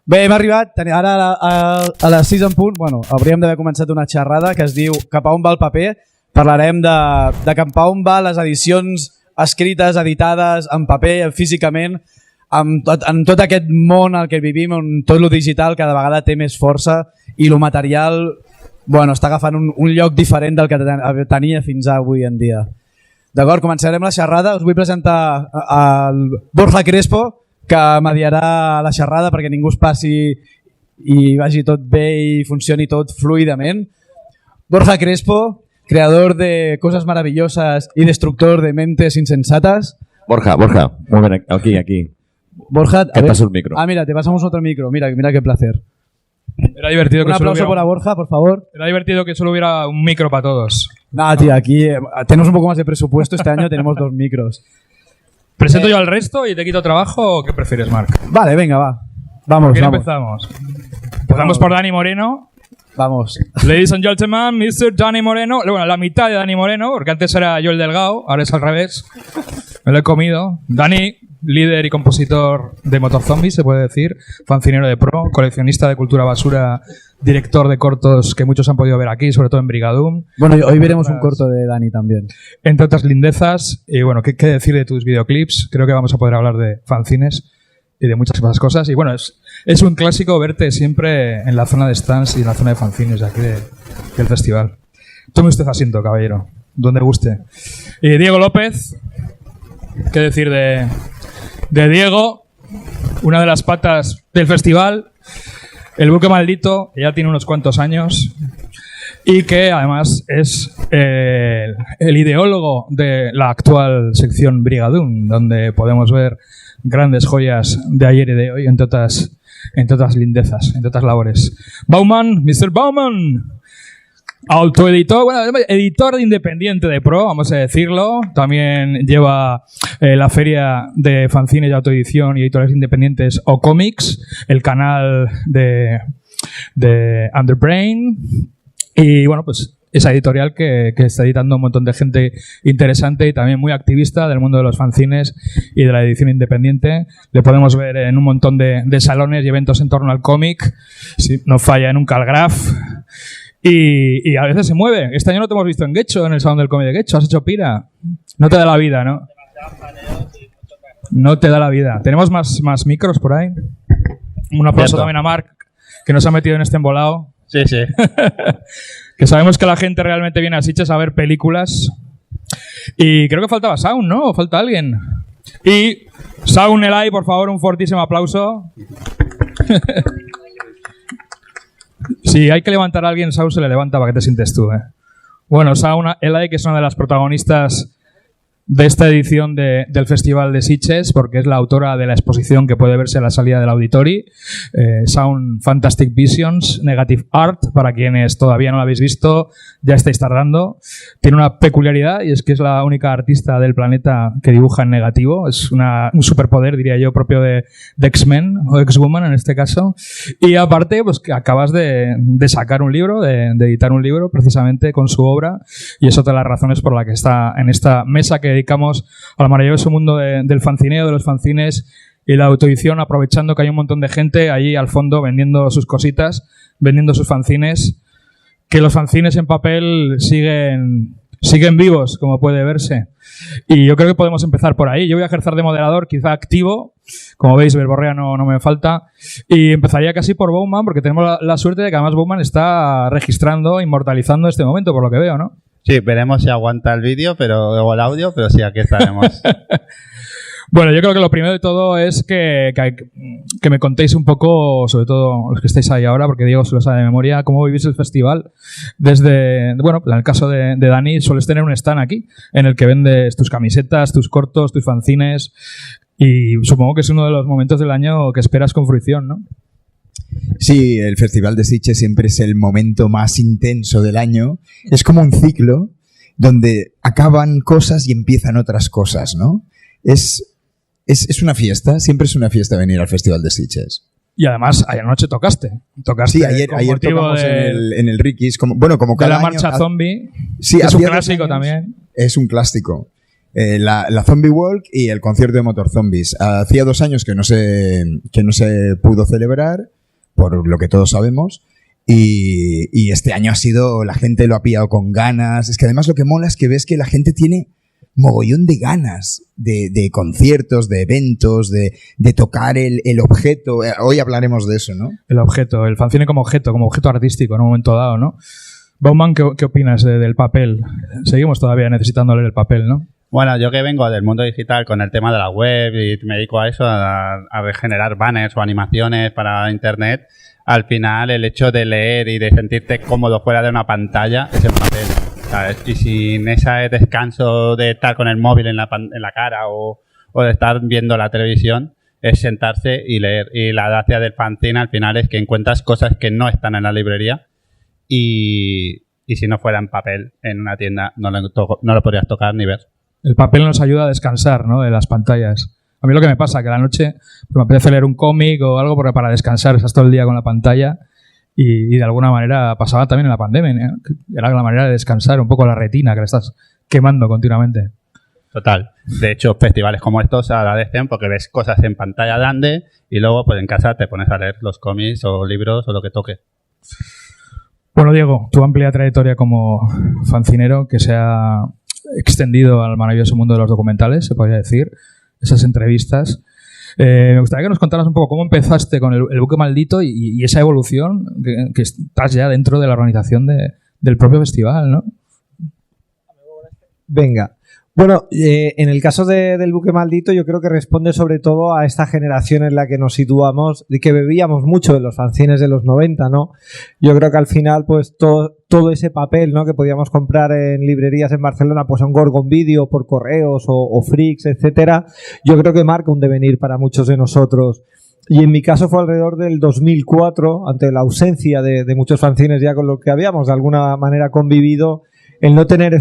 Bé, hem arribat ara a les 6 en punt. Bueno, hauríem d'haver començat una xerrada que es diu Cap a on va el paper. Parlarem de cap a on va les edicions escrites, editades, en paper, físicament, en tot aquest món al que vivim, on tot lo digital cada vegada té més força i lo material està agafant un lloc diferent del que tenia fins avui en dia. D'acord, començarem la xerrada. Us vull presentar el Borja Crespo, que mediarà la xerrada perquè ningú es passi i vagi tot bé i funcioni tot fluidament. Borja Crespo, creador de Cosas Maravillosas y destructor de mentes insensatas. Borja, muy bien, aquí. Borja, te paso el micro. Ah, mira, te pasamos otro micro. Mira qué placer. Era divertido un aplauso para Borja, por favor. Era divertido que solo hubiera un micro para todos. Nada, tío, aquí tenemos un poco más de presupuesto. Este año tenemos 2 micros. ¿Presento yo al resto y te quito trabajo o qué prefieres, Marc? Vale, venga, va. Vamos. Empezamos. Empezamos por Dani Moreno. Vamos. Ladies and gentlemen, Mr. Dani Moreno. Bueno, la mitad de Dani Moreno, porque antes era yo el delgado, ahora es al revés. Me lo he comido. Dani, líder y compositor de Motor Zombie, se puede decir. Fancinero de pro, coleccionista de cultura basura, director de cortos que muchos han podido ver aquí, sobre todo en Brigadoom. Bueno, hoy veremos un corto de Dani también. Entre otras lindezas. Y bueno, ¿qué decir de tus videoclips? Creo que vamos a poder hablar de fanzines y de muchas otras cosas. Y bueno, es un clásico verte siempre en la zona de stands y en la zona de fanzines de aquí del festival. Tome usted asiento, caballero, donde guste. Y Diego López, ¿qué decir de Diego? Una de las patas del festival, el buque maldito, que ya tiene unos cuantos años y que además es el ideólogo de la actual sección Brigadoom, donde podemos ver grandes joyas de ayer y de hoy, entre otras lindezas, entre otras labores. Bauman, Mr. Bauman, autoeditor, editor independiente de pro, vamos a decirlo. También lleva la feria de fanzines de autoedición y editores independientes o cómics, el canal de Underbrain. Y bueno, pues esa editorial que está editando un montón de gente interesante y también muy activista del mundo de los fanzines y de la edición independiente. Le podemos ver en un montón de salones y eventos en torno al cómic. Si no falla nunca el Graf. Y a veces se mueve. Este año no te hemos visto en Guecho, en el Salón del Cómic de Guecho. Has hecho pira. No te da la vida, ¿no? No te da la vida. ¿Tenemos más micros por ahí? Un aplauso también a Marc, que nos ha metido en este embolado. Sí. Que sabemos que la gente realmente viene a Sitges a ver películas. Y creo que faltaba Sound, ¿no? ¿O falta alguien? Y Sound Elai, por favor, un fortísimo aplauso. Si hay que levantar a alguien, Sound se le levanta para que te sientes tú, Bueno, Sound Elai, que es una de las protagonistas de esta edición del Festival de Sitges, porque es la autora de la exposición que puede verse a la salida del Auditori, Sound Fantastic Visions, Negative Art, para quienes todavía no lo habéis visto, ya estáis tardando. Tiene una peculiaridad y es que es la única artista del planeta que dibuja en negativo. Es un superpoder, diría yo, propio de X-Men o X-Woman en este caso. Y aparte, pues que acabas de sacar un libro, de editar un libro precisamente con su obra, y es otra de las razones por la que está en esta mesa que dedicamos al maravilloso mundo del fancineo, de los fanzines y la autoedición, aprovechando que hay un montón de gente allí al fondo vendiendo sus cositas, vendiendo sus fanzines, que los fanzines en papel siguen vivos, como puede verse. Y yo creo que podemos empezar por ahí. Yo voy a ejercer de moderador, quizá activo. Como veis, verborrea no me falta. Y empezaría casi por Bowman, porque tenemos la suerte de que además Bowman está registrando, inmortalizando este momento, por lo que veo, ¿no? Sí, veremos si aguanta el vídeo o el audio, pero sí, aquí estaremos. Bueno, yo creo que lo primero de todo es que me contéis un poco, sobre todo los que estáis ahí ahora, porque Diego se lo sabe de memoria, cómo vivís el festival. Bueno, en el caso de Dani, sueles tener un stand aquí, en el que vendes tus camisetas, tus cortos, tus fanzines, y supongo que es uno de los momentos del año que esperas con fruición, ¿no? Sí, el Festival de Sitges siempre es el momento más intenso del año. Es como un ciclo donde acaban cosas y empiezan otras cosas, ¿no? Es una fiesta, siempre es una fiesta venir al Festival de Sitges. Y además, ayer anoche tocaste. Sí, ayer tocamos en el Ricky's, como cada de la año, marcha zombie, sí, que es un clásico también. Es un clásico. la Zombie Walk y el concierto de Motor Zombies. Hacía 2 años que no se pudo celebrar, por lo que todos sabemos, y este año la gente lo ha pillado con ganas. Es que además lo que mola es que ves que la gente tiene mogollón de ganas de conciertos, de eventos, de tocar el objeto. Hoy hablaremos de eso, ¿no? El objeto, el fanzine como objeto artístico en un momento dado, ¿no? Bauman, ¿qué opinas del papel? Seguimos todavía necesitando leer el papel, ¿no? Bueno, yo que vengo del mundo digital con el tema de la web y me dedico a eso, a regenerar banners o animaciones para internet, al final el hecho de leer y de sentirte cómodo fuera de una pantalla es el papel, ¿sabes? Y sin ese descanso de estar con el móvil en la cara o de estar viendo la televisión, es sentarse y leer. Y la gracia del fanzine al final es que encuentras cosas que no están en la librería y si no fuera en papel en una tienda no lo podrías tocar ni ver. El papel nos ayuda a descansar, ¿no?, de las pantallas. A mí lo que me pasa, que a la noche pues, me apetece leer un cómic o algo porque para descansar estás todo el día con la pantalla y de alguna manera pasaba también en la pandemia, ¿no? Era la manera de descansar un poco la retina que le estás quemando continuamente. Total. De hecho, festivales como estos se agradecen porque ves cosas en pantalla grande y luego pues en casa te pones a leer los cómics o libros o lo que toque. Bueno, Diego, tu amplia trayectoria como fancinero que se ha extendido al maravilloso mundo de los documentales, se podría decir, esas entrevistas. Me gustaría que nos contaras un poco cómo empezaste con el buque maldito y esa evolución que estás ya dentro de la organización del propio festival, ¿no? Venga. Bueno, en el caso del buque maldito yo creo que responde sobre todo a esta generación en la que nos situamos y que bebíamos mucho de los fanzines de los 90, ¿no? Yo creo que al final pues todo ese papel, ¿no?, que podíamos comprar en librerías en Barcelona, pues en Gorgon Video, por correos o Freaks, etcétera, yo creo que marca un devenir para muchos de nosotros. Y en mi caso fue alrededor del 2004, ante la ausencia de muchos fanzines ya con lo que habíamos de alguna manera convivido, el no tener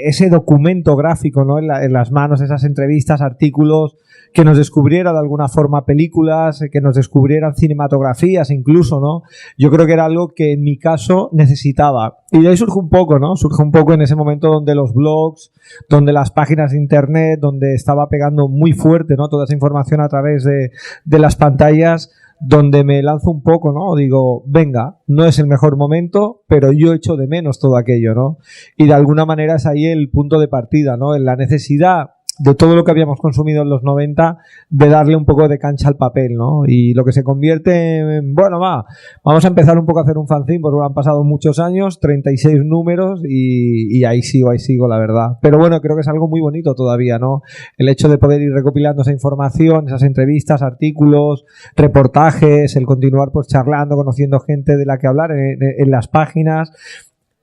ese documento gráfico, ¿no?, en las manos, esas entrevistas, artículos, que nos descubriera de alguna forma películas, que nos descubrieran cinematografías incluso, ¿no? Yo creo que era algo que en mi caso necesitaba. Y de ahí surge un poco, ¿no? Surge un poco en ese momento donde los blogs, donde las páginas de internet, donde estaba pegando muy fuerte, ¿no?, toda esa información a través de las pantallas, donde me lanzo un poco, ¿no? Digo, venga, no es el mejor momento, pero yo echo de menos todo aquello, ¿no? Y de alguna manera es ahí el punto de partida, ¿no? En la necesidad de todo lo que habíamos consumido en los 90, de darle un poco de cancha al papel, ¿no? Y lo que se convierte en, bueno, vamos a empezar un poco a hacer un fanzine, porque han pasado muchos años, 36 números y ahí sigo, la verdad. Pero bueno, creo que es algo muy bonito todavía, ¿no? El hecho de poder ir recopilando esa información, esas entrevistas, artículos, reportajes, el continuar pues charlando, conociendo gente de la que hablar en las páginas,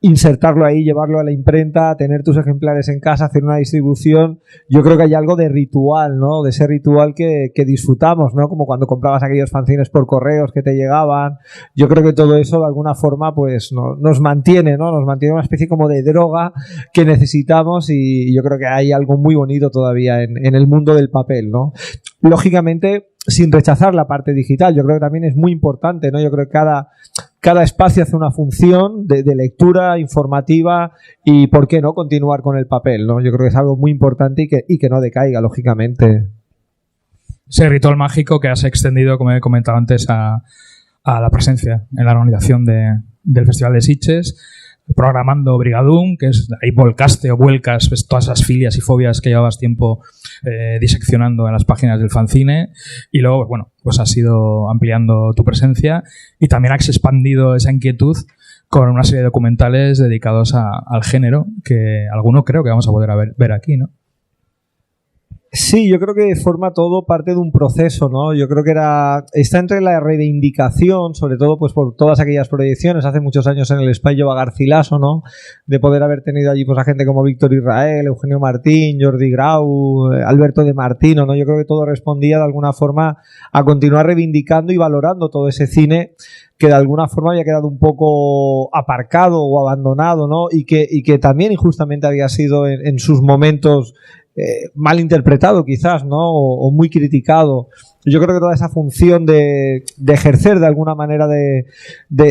insertarlo ahí, llevarlo a la imprenta, tener tus ejemplares en casa, hacer una distribución. Yo creo que hay algo de ritual, ¿no? De ese ritual que disfrutamos, ¿no? Como cuando comprabas aquellos fanzines por correos que te llegaban. Yo creo que todo eso de alguna forma pues nos mantiene, ¿no? Nos mantiene una especie como de droga que necesitamos y yo creo que hay algo muy bonito todavía en el mundo del papel, ¿no? Lógicamente, sin rechazar la parte digital, yo creo que también es muy importante, ¿no? Yo creo que cada espacio hace una función de lectura informativa y por qué no continuar con el papel, ¿no? Yo creo que es algo muy importante y que no decaiga, lógicamente. Ese ritual mágico que has extendido, como he comentado antes, a la presencia en la organización del Festival de Sitges, programando Brigadum, que es ahí volcaste o vuelcas pues, todas esas filias y fobias que llevabas tiempo diseccionando en las páginas del fanzine, y luego, bueno, pues has ido ampliando tu presencia y también has expandido esa inquietud con una serie de documentales dedicados al género, que alguno creo que vamos a poder ver aquí, ¿no? Sí, yo creo que forma todo parte de un proceso, ¿no? Yo creo que está entre la reivindicación, sobre todo pues por todas aquellas proyecciones hace muchos años en el Espacio Garcilaso, ¿no? De poder haber tenido allí pues a gente como Víctor Israel, Eugenio Martín, Jordi Grau, Alberto de Martino, ¿no? Yo creo que todo respondía de alguna forma a continuar reivindicando y valorando todo ese cine que de alguna forma había quedado un poco aparcado o abandonado, ¿no? Y que también injustamente había sido en sus momentos mal interpretado quizás, ¿no? O muy criticado. Yo creo que toda esa función de ejercer de alguna manera de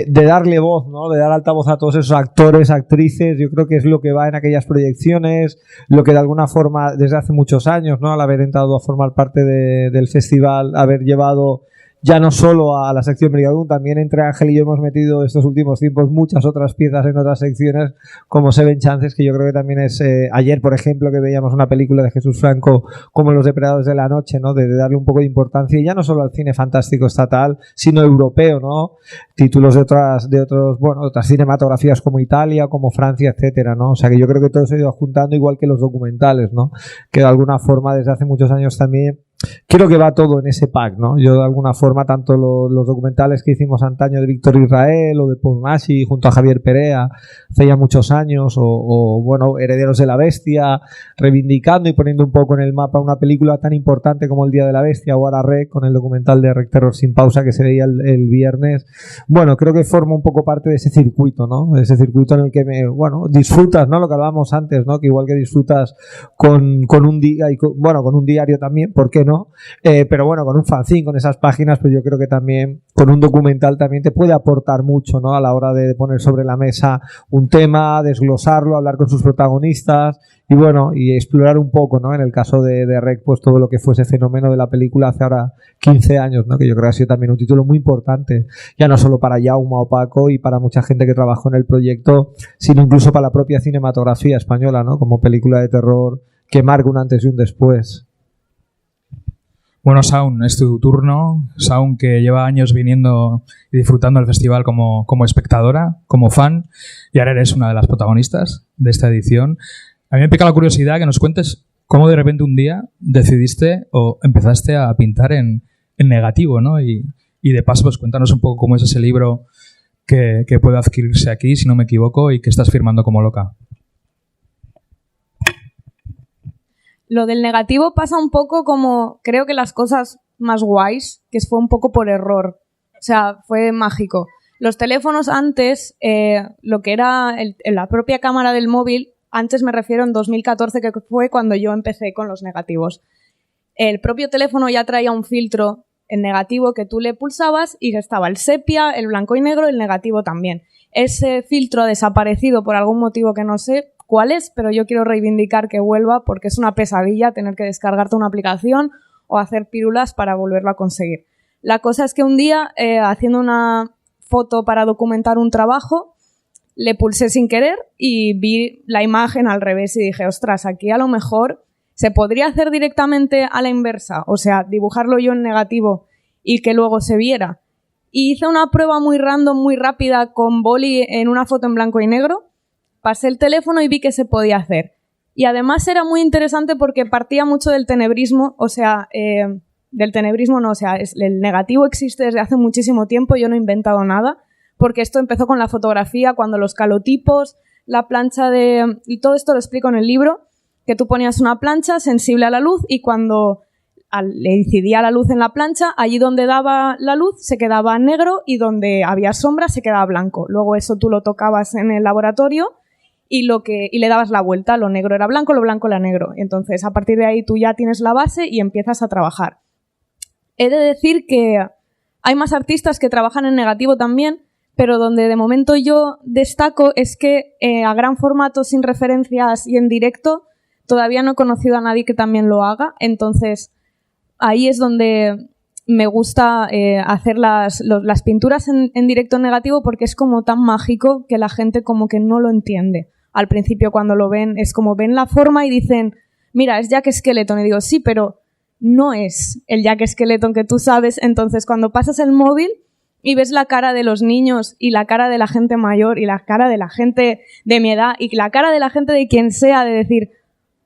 darle voz, ¿no? De dar altavoz a todos esos actores, actrices, yo creo que es lo que va en aquellas proyecciones, lo que de alguna forma desde hace muchos años, ¿no? Al haber entrado a formar parte del festival, haber llevado ya no solo a la sección Brigadún, también entre Ángel y yo hemos metido estos últimos tiempos muchas otras piezas en otras secciones, como Seven Chances, que yo creo que también es... ayer, por ejemplo, que veíamos una película de Jesús Franco como Los Depredadores de la Noche, ¿no? De darle un poco de importancia, y ya no solo al cine fantástico estatal, sino europeo, ¿no? Títulos de otras cinematografías como Italia, como Francia, etcétera, ¿no? O sea que yo creo que todo se ha ido juntando, igual que los documentales, ¿no? Que de alguna forma desde hace muchos años también creo que va todo en ese pack, ¿no? Yo de alguna forma, tanto los documentales que hicimos antaño de Víctor Israel o de Paul Massi junto a Javier Perea hace ya muchos años, o bueno, Herederos de la Bestia, reivindicando y poniendo un poco en el mapa una película tan importante como El Día de la Bestia, o ahora Rec, con el documental de Rec Terror sin pausa que se veía el viernes. Bueno, creo que forma un poco parte de ese circuito, ¿no? De ese circuito en el que disfrutas, ¿no? Lo que hablábamos antes, ¿no? Que igual que disfrutas con un día y con un diario también, ¿por qué no? Pero bueno, con un fanzine, con esas páginas, pues yo creo que también con un documental también te puede aportar mucho, ¿no? A la hora de poner sobre la mesa un tema, desglosarlo, hablar con sus protagonistas y bueno, y explorar un poco, ¿no? En el caso de Rec, pues todo lo que fue ese fenómeno de la película hace ahora 15 años, ¿no? Que yo creo que ha sido también un título muy importante, ya no solo para Jaume o Paco y para mucha gente que trabajó en el proyecto, sino incluso para la propia cinematografía española, ¿no? Como película de terror que marca un antes y un después. Bueno, Saun, es tu turno. Saun, que lleva años viniendo y disfrutando del festival como espectadora, como fan, y ahora eres una de las protagonistas de esta edición. A mí me pica la curiosidad que nos cuentes cómo de repente un día decidiste o empezaste a pintar en negativo, ¿no? Y de paso, pues cuéntanos un poco cómo es ese libro que puede adquirirse aquí, si no me equivoco, y que estás firmando como loca. Lo del negativo pasa un poco como, creo que las cosas más guays, que fue un poco por error. O sea, fue mágico. Los teléfonos antes, lo que era la propia cámara del móvil, antes me refiero en 2014, que fue cuando yo empecé con los negativos. El propio teléfono ya traía un filtro en negativo que tú le pulsabas y estaba el sepia, el blanco y negro, el negativo también. Ese filtro ha desaparecido por algún motivo que no sé cuál es, pero yo quiero reivindicar que vuelva porque es una pesadilla tener que descargarte una aplicación o hacer pílulas para volverlo a conseguir. La cosa es que un día, haciendo una foto para documentar un trabajo, le pulsé sin querer y vi la imagen al revés y dije, ostras, aquí a lo mejor se podría hacer directamente a la inversa, o sea, dibujarlo yo en negativo y que luego se viera. Y hice una prueba muy random, muy rápida, con boli en una foto en blanco y negro. Pasé el teléfono y vi que se podía hacer. Y además era muy interesante porque partía mucho del tenebrismo, o sea, del tenebrismo no, o sea, el negativo existe desde hace muchísimo tiempo, yo no he inventado nada, porque esto empezó con la fotografía, cuando los calotipos, la plancha y todo esto lo explico en el libro, que tú ponías una plancha sensible a la luz y cuando le incidía la luz en la plancha, allí donde daba la luz se quedaba negro y donde había sombra se quedaba blanco. Luego eso tú lo tocabas en el laboratorio y le dabas la vuelta, lo negro era blanco, lo blanco era negro. Entonces, a partir de ahí tú ya tienes la base y empiezas a trabajar. He de decir que hay más artistas que trabajan en negativo también, pero donde de momento yo destaco es que a gran formato, sin referencias y en directo, todavía no he conocido a nadie que también lo haga. Entonces, ahí es donde me gusta hacer las pinturas en directo en negativo porque es como tan mágico que la gente como que no lo entiende. Al principio cuando lo ven es como ven la forma y dicen, mira, es Jack Skeleton. Y digo, sí, pero no es el Jack Skeleton que tú sabes. Entonces cuando pasas el móvil y ves la cara de los niños y la cara de la gente mayor y la cara de la gente de mi edad y la cara de la gente de quien sea, de decir,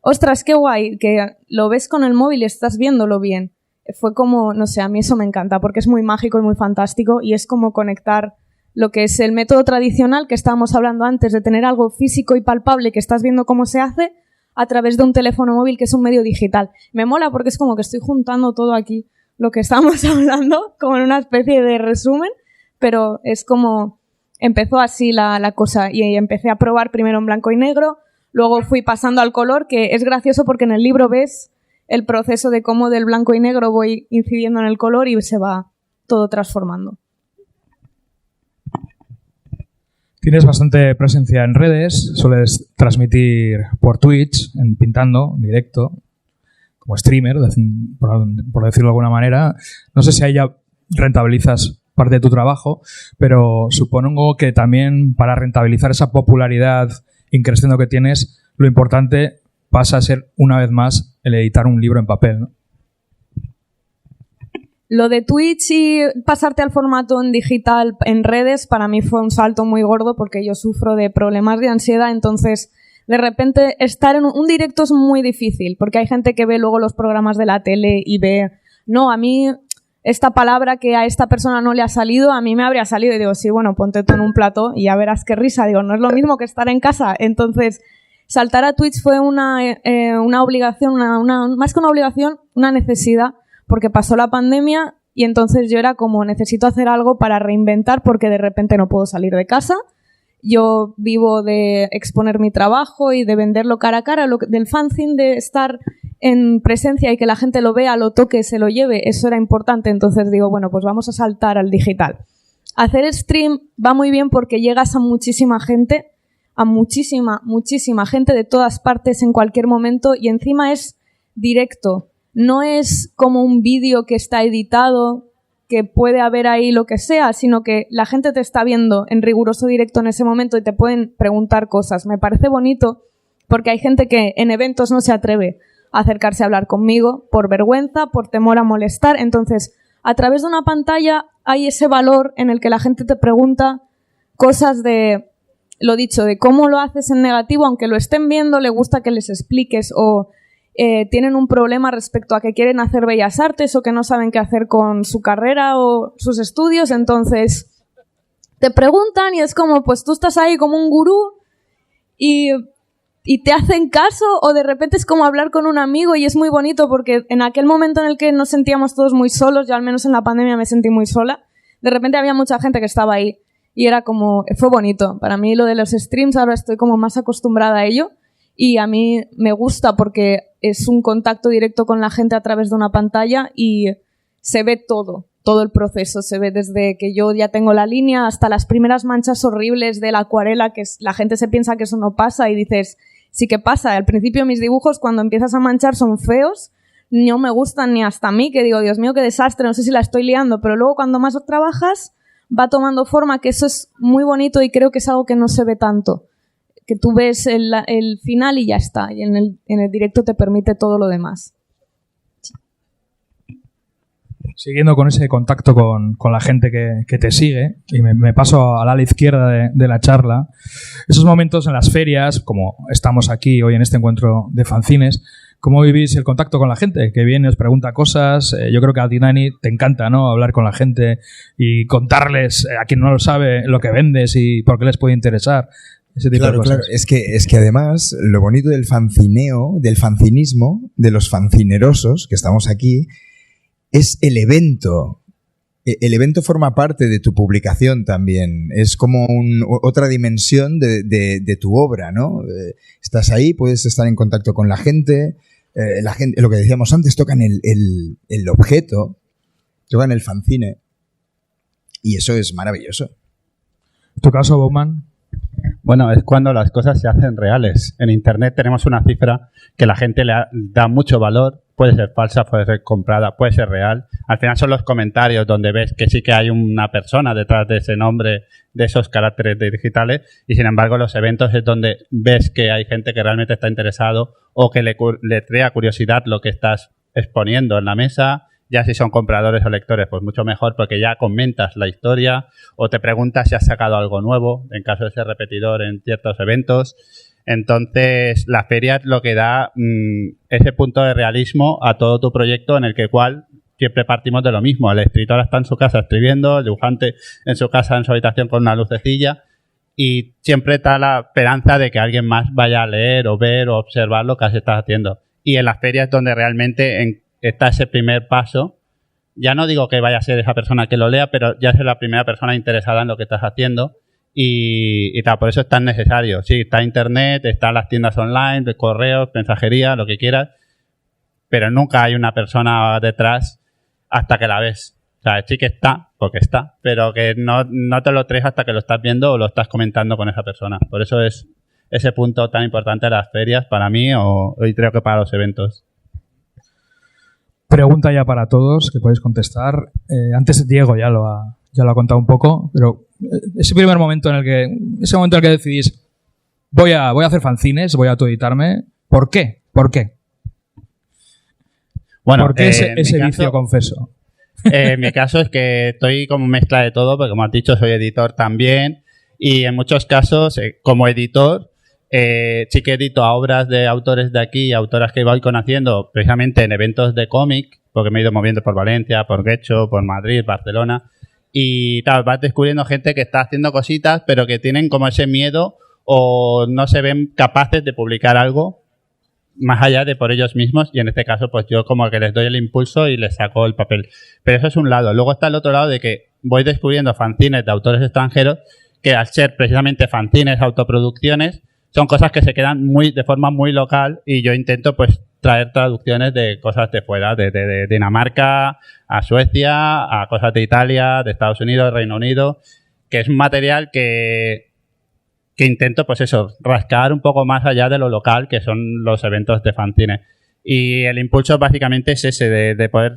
ostras, qué guay, que lo ves con el móvil y estás viéndolo bien. Fue como, no sé, a mí eso me encanta porque es muy mágico y muy fantástico y es como conectar lo que es el método tradicional que estábamos hablando antes de tener algo físico y palpable que estás viendo cómo se hace a través de un teléfono móvil que es un medio digital. Me mola porque es como que estoy juntando todo aquí lo que estamos hablando como en una especie de resumen, pero es como empezó así la cosa y empecé a probar primero en blanco y negro, luego fui pasando al color, que es gracioso porque en el libro ves el proceso de cómo del blanco y negro voy incidiendo en el color y se va todo transformando. Tienes bastante presencia en redes, sueles transmitir por Twitch, pintando, en directo, como streamer, por decirlo de alguna manera. No sé si ahí ya rentabilizas parte de tu trabajo, pero supongo que también para rentabilizar esa popularidad increciendo que tienes, lo importante pasa a ser, una vez más, el editar un libro en papel, ¿no? Lo de Twitch y pasarte al formato en digital en redes para mí fue un salto muy gordo porque yo sufro de problemas de ansiedad, entonces de repente estar en un directo es muy difícil porque hay gente que ve luego los programas de la tele y ve, no, a mí esta palabra que a esta persona no le ha salido, a mí me habría salido, y digo, sí, bueno, ponte tú en un plató y ya verás qué risa, digo, no es lo mismo que estar en casa, entonces saltar a Twitch fue una obligación, más que una obligación, una necesidad, porque pasó la pandemia y entonces yo era como, necesito hacer algo para reinventar porque de repente no puedo salir de casa. Yo vivo de exponer mi trabajo y de venderlo cara a cara, del fanzine, de estar en presencia y que la gente lo vea, lo toque, se lo lleve, eso era importante. Entonces digo, bueno, pues vamos a saltar al digital. Hacer stream va muy bien porque llegas a muchísima gente, a muchísima gente de todas partes en cualquier momento y encima es directo. No es como un vídeo que está editado, que puede haber ahí lo que sea, sino que la gente te está viendo en riguroso directo en ese momento y te pueden preguntar cosas. Me parece bonito porque hay gente que en eventos no se atreve a acercarse a hablar conmigo por vergüenza, por temor a molestar. Entonces, a través de una pantalla hay ese valor en el que la gente te pregunta cosas de, lo dicho, de cómo lo haces en negativo, aunque lo estén viendo, le gusta que les expliques o tienen un problema respecto a que quieren hacer bellas artes o que no saben qué hacer con su carrera o sus estudios, entonces te preguntan y es como, pues tú estás ahí como un gurú y te hacen caso o de repente es como hablar con un amigo y es muy bonito porque en aquel momento en el que nos sentíamos todos muy solos, yo al menos en la pandemia me sentí muy sola, de repente había mucha gente que estaba ahí y era como, fue bonito. Para mí lo de los streams ahora estoy como más acostumbrada a ello. Y a mí me gusta porque es un contacto directo con la gente a través de una pantalla y se ve todo el proceso. Se ve desde que yo ya tengo la línea hasta las primeras manchas horribles de la acuarela, que la gente se piensa que eso no pasa y dices, sí que pasa. Al principio mis dibujos cuando empiezas a manchar son feos, no me gustan ni hasta a mí, que digo, Dios mío, qué desastre, no sé si la estoy liando, pero luego cuando más trabajas va tomando forma, que eso es muy bonito y creo que es algo que no se ve tanto. Que tú ves el final y ya está. Y en el directo te permite todo lo demás. Siguiendo con ese contacto con la gente que te sigue, y me paso al ala izquierda de la charla, esos momentos en las ferias, como estamos aquí hoy en este encuentro de fanzines, ¿cómo vivís el contacto con la gente? Que viene, os pregunta cosas. Yo creo que a ti, Dani, te encanta, ¿no? Hablar con la gente y contarles, a quien no lo sabe, lo que vendes y por qué les puede interesar. Ese tipo de cosas. Claro. Es que además lo bonito del fancineo, del fancinismo, de los fancinerosos que estamos aquí, es el evento. El evento forma parte de tu publicación también. Es como otra dimensión de tu obra, ¿no? Estás ahí, puedes estar en contacto con la gente, lo que decíamos antes, tocan el objeto, tocan el fanzine. Y eso es maravilloso. ¿Tu caso, Bowman? Bueno, es cuando las cosas se hacen reales. En Internet tenemos una cifra que la gente le da mucho valor. Puede ser falsa, puede ser comprada, puede ser real. Al final son los comentarios donde ves que sí que hay una persona detrás de ese nombre, de esos caracteres digitales. Y sin embargo, los eventos es donde ves que hay gente que realmente está interesado o que le crea curiosidad lo que estás exponiendo en la mesa. Ya si son compradores o lectores, pues mucho mejor porque ya comentas la historia o te preguntas si has sacado algo nuevo, en caso de ser repetidor en ciertos eventos. Entonces, la feria es lo que da ese punto de realismo a todo tu proyecto en el que cual siempre partimos de lo mismo. El escritor está en su casa escribiendo, el dibujante en su casa, en su habitación con una lucecilla y siempre está la esperanza de que alguien más vaya a leer o ver o observar lo que estás haciendo. Y en las ferias es donde realmente está ese primer paso. Ya no digo que vaya a ser esa persona que lo lea, pero ya es la primera persona interesada en lo que estás haciendo y tal, por eso es tan necesario. Sí, está internet, están las tiendas online, correos, mensajería, lo que quieras, pero nunca hay una persona detrás hasta que la ves. O sea, sí que está, porque está, pero que no te lo traes hasta que lo estás viendo o lo estás comentando con esa persona. Por eso es ese punto tan importante de las ferias para mí y creo que para los eventos. Pregunta ya para todos que podéis contestar. Antes Diego ya lo ha contado un poco, pero ese momento en el que decidís voy a hacer fanzines, voy a autoeditarme, ¿por qué? Bueno, ¿por qué ese vicio confeso? En mi caso es que estoy como mezcla de todo, porque como has dicho, soy editor también y en muchos casos, como editor, sí que edito a obras de autores de aquí y autoras que voy conociendo precisamente en eventos de cómic, porque me he ido moviendo por Valencia, por Guecho, por Madrid, Barcelona, y tal, vas descubriendo gente que está haciendo cositas, pero que tienen como ese miedo o no se ven capaces de publicar algo más allá de por ellos mismos, y en este caso pues yo como que les doy el impulso y les saco el papel. Pero eso es un lado. Luego está el otro lado de que voy descubriendo fanzines de autores extranjeros que al ser precisamente fanzines, autoproducciones, son cosas que se quedan de forma muy local, y yo intento pues traer traducciones de cosas de fuera, de Dinamarca a Suecia, a cosas de Italia, de Estados Unidos, Reino Unido, que es un material que intento pues eso, rascar un poco más allá de lo local, que son los eventos de fanzine. Y el impulso básicamente es ese, de poder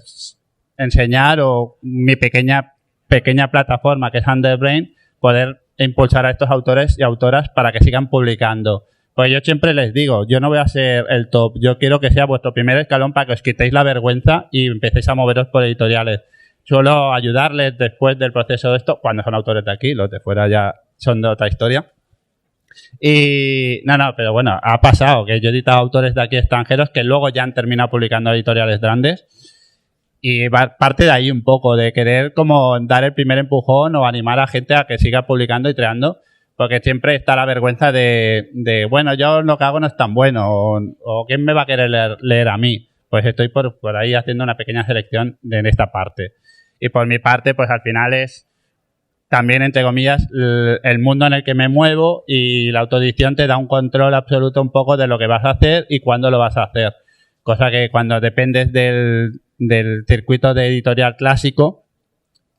enseñar, o mi pequeña plataforma que es Underbrain, poder impulsar a estos autores y autoras para que sigan publicando. Pues yo siempre les digo, yo no voy a ser el top, yo quiero que sea vuestro primer escalón para que os quitéis la vergüenza y empecéis a moveros por editoriales. Suelo ayudarles después del proceso de esto, cuando son autores de aquí, los de fuera ya son de otra historia. Y pero bueno, ha pasado que yo he editado autores de aquí extranjeros que luego ya han terminado publicando editoriales grandes, y parte de ahí un poco, de querer como dar el primer empujón o animar a gente a que siga publicando y creando, porque siempre está la vergüenza de bueno, yo lo que hago no es tan bueno, o ¿quién me va a querer leer a mí? Pues estoy por ahí haciendo una pequeña selección en esta parte. Y por mi parte, pues al final es también, entre comillas, el mundo en el que me muevo, y la autoedición te da un control absoluto un poco de lo que vas a hacer y cuándo lo vas a hacer. Cosa que cuando dependes del circuito de editorial clásico,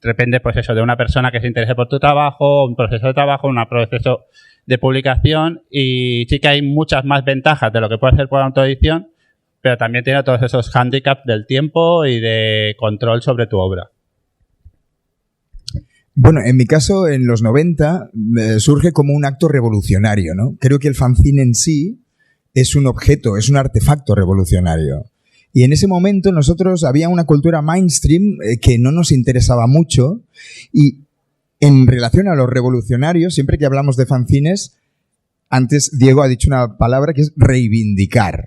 depende pues eso, de una persona que se interese por tu trabajo, un proceso de trabajo, un proceso de publicación, y sí que hay muchas más ventajas de lo que puede hacer por autoedición, pero también tiene todos esos handicaps del tiempo y de control sobre tu obra. Bueno, en mi caso, en los 90, surge como un acto revolucionario, ¿no? Creo que el fanzine en sí es un objeto, es un artefacto revolucionario. Y en ese momento nosotros había una cultura mainstream que no nos interesaba mucho, y en relación a los revolucionarios, siempre que hablamos de fanzines, antes Diego ha dicho una palabra que es reivindicar.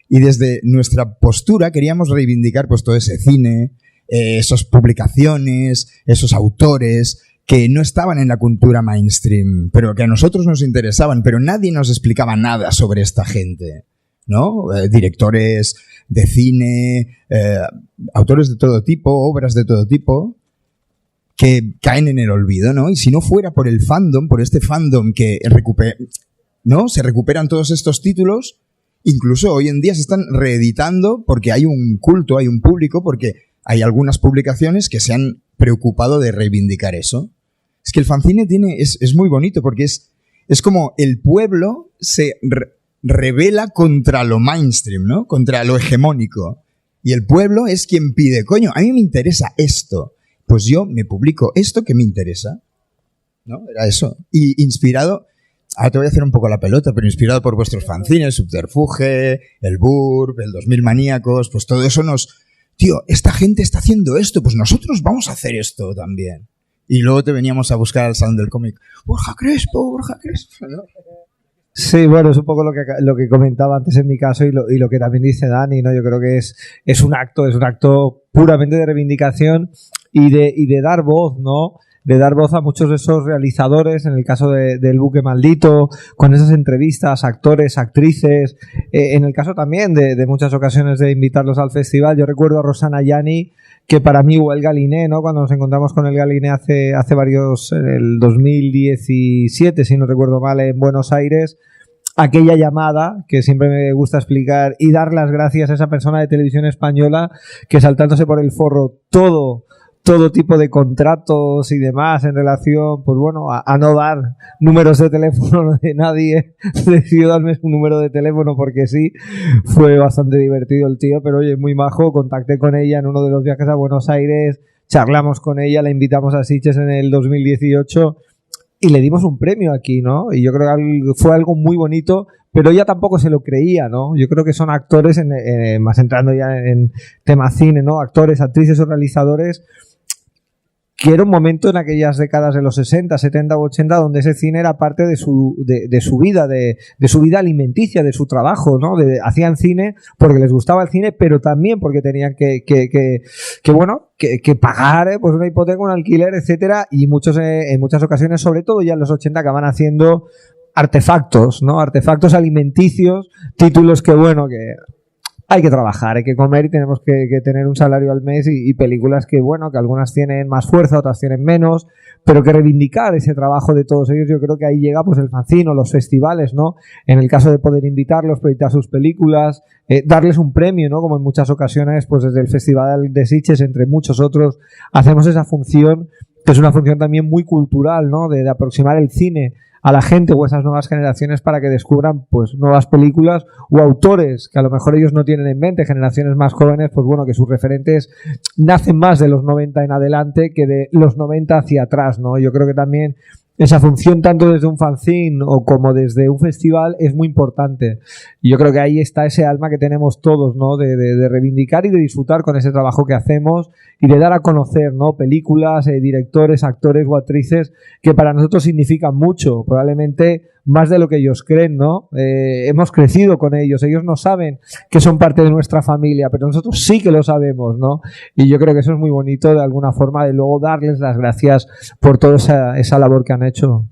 Y desde nuestra postura queríamos reivindicar pues todo ese cine, esas publicaciones, esos autores que no estaban en la cultura mainstream, pero que a nosotros nos interesaban, pero nadie nos explicaba nada sobre esta gente, ¿no? Directores de cine, autores de todo tipo, obras de todo tipo, que caen en el olvido, ¿no? Y si no fuera por el fandom, por este fandom que se recuperan todos estos títulos, incluso hoy en día se están reeditando porque hay un culto, hay un público, porque hay algunas publicaciones que se han preocupado de reivindicar eso. Es que el fanzine es muy bonito, porque es como el pueblo se rebela contra lo mainstream, ¿no? Contra lo hegemónico. Y el pueblo es quien pide, coño, a mí me interesa esto, pues yo me publico esto que me interesa, ¿no? Era eso. Y inspirado, ahora te voy a hacer un poco la pelota, pero inspirado por vuestros fanzines, Subterfuge, el Burp, el 2000 Maníacos, pues todo eso tío, esta gente está haciendo esto, pues nosotros vamos a hacer esto también. Y luego te veníamos a buscar al salón del cómic. Borja Crespo, ¿no? Sí, bueno, es un poco lo que comentaba antes en mi caso, y lo que también dice Dani, ¿no? Yo creo que es un acto puramente de reivindicación y de dar voz, ¿no? De dar voz a muchos de esos realizadores, en el caso del Buque Maldito, con esas entrevistas, actores, actrices, en el caso también de muchas ocasiones de invitarlos al festival. Yo recuerdo a Rosana Yani, que para mí, o el Galiné, ¿no? Cuando nos encontramos con el Galiné hace varios, en el 2017, si no recuerdo mal, en Buenos Aires, aquella llamada que siempre me gusta explicar y dar las gracias a esa persona de Televisión Española que, saltándose por el forro todo tipo de contratos y demás en relación, pues bueno, a no dar números de teléfono de nadie, decidió darme un número de teléfono porque sí, fue bastante divertido el tío, pero oye, muy majo. Contacté con ella en uno de los viajes a Buenos Aires, charlamos con ella, la invitamos a Sitges en el 2018 y le dimos un premio aquí, ¿no? Y yo creo que fue algo muy bonito, pero ella tampoco se lo creía, ¿no? Yo creo que son actores, más entrando ya en tema cine, ¿no? Actores, actrices o realizadores, que era un momento en aquellas décadas de los 60, 70 u 80 donde ese cine era parte de su vida, de su vida alimenticia, de su trabajo, ¿no? Hacían cine porque les gustaba el cine, pero también porque tenían que pagar pues una hipoteca, un alquiler, etcétera, y en muchas ocasiones, sobre todo ya en los 80, acaban haciendo artefactos, ¿no? Artefactos alimenticios, títulos que hay que trabajar, hay que comer y tenemos que tener un salario al mes y películas que algunas tienen más fuerza, otras tienen menos, pero que reivindicar ese trabajo de todos ellos. Yo creo que ahí llega pues el fanzine o los festivales, ¿no? En el caso de poder invitarlos, proyectar sus películas, darles un premio, ¿no? Como en muchas ocasiones, pues desde el Festival de Sitges, entre muchos otros, hacemos esa función, que es una función también muy cultural, ¿no? De aproximar el cine a la gente o a esas nuevas generaciones para que descubran pues nuevas películas o autores que a lo mejor ellos no tienen en mente, generaciones más jóvenes, pues que sus referentes nacen más de los 90 en adelante que de los 90 hacia atrás, ¿no? Yo creo que también esa función, tanto desde un fanzine o como desde un festival, es muy importante. Y yo creo que ahí está ese alma que tenemos todos, ¿no? De reivindicar y de disfrutar con ese trabajo que hacemos y de dar a conocer, ¿no? Películas, directores, actores o actrices que para nosotros significan mucho, probablemente más de lo que ellos creen, ¿no? Hemos crecido con ellos no saben que son parte de nuestra familia, pero nosotros sí que lo sabemos, ¿no? Y yo creo que eso es muy bonito, de alguna forma, de luego darles las gracias por toda esa labor que han hecho.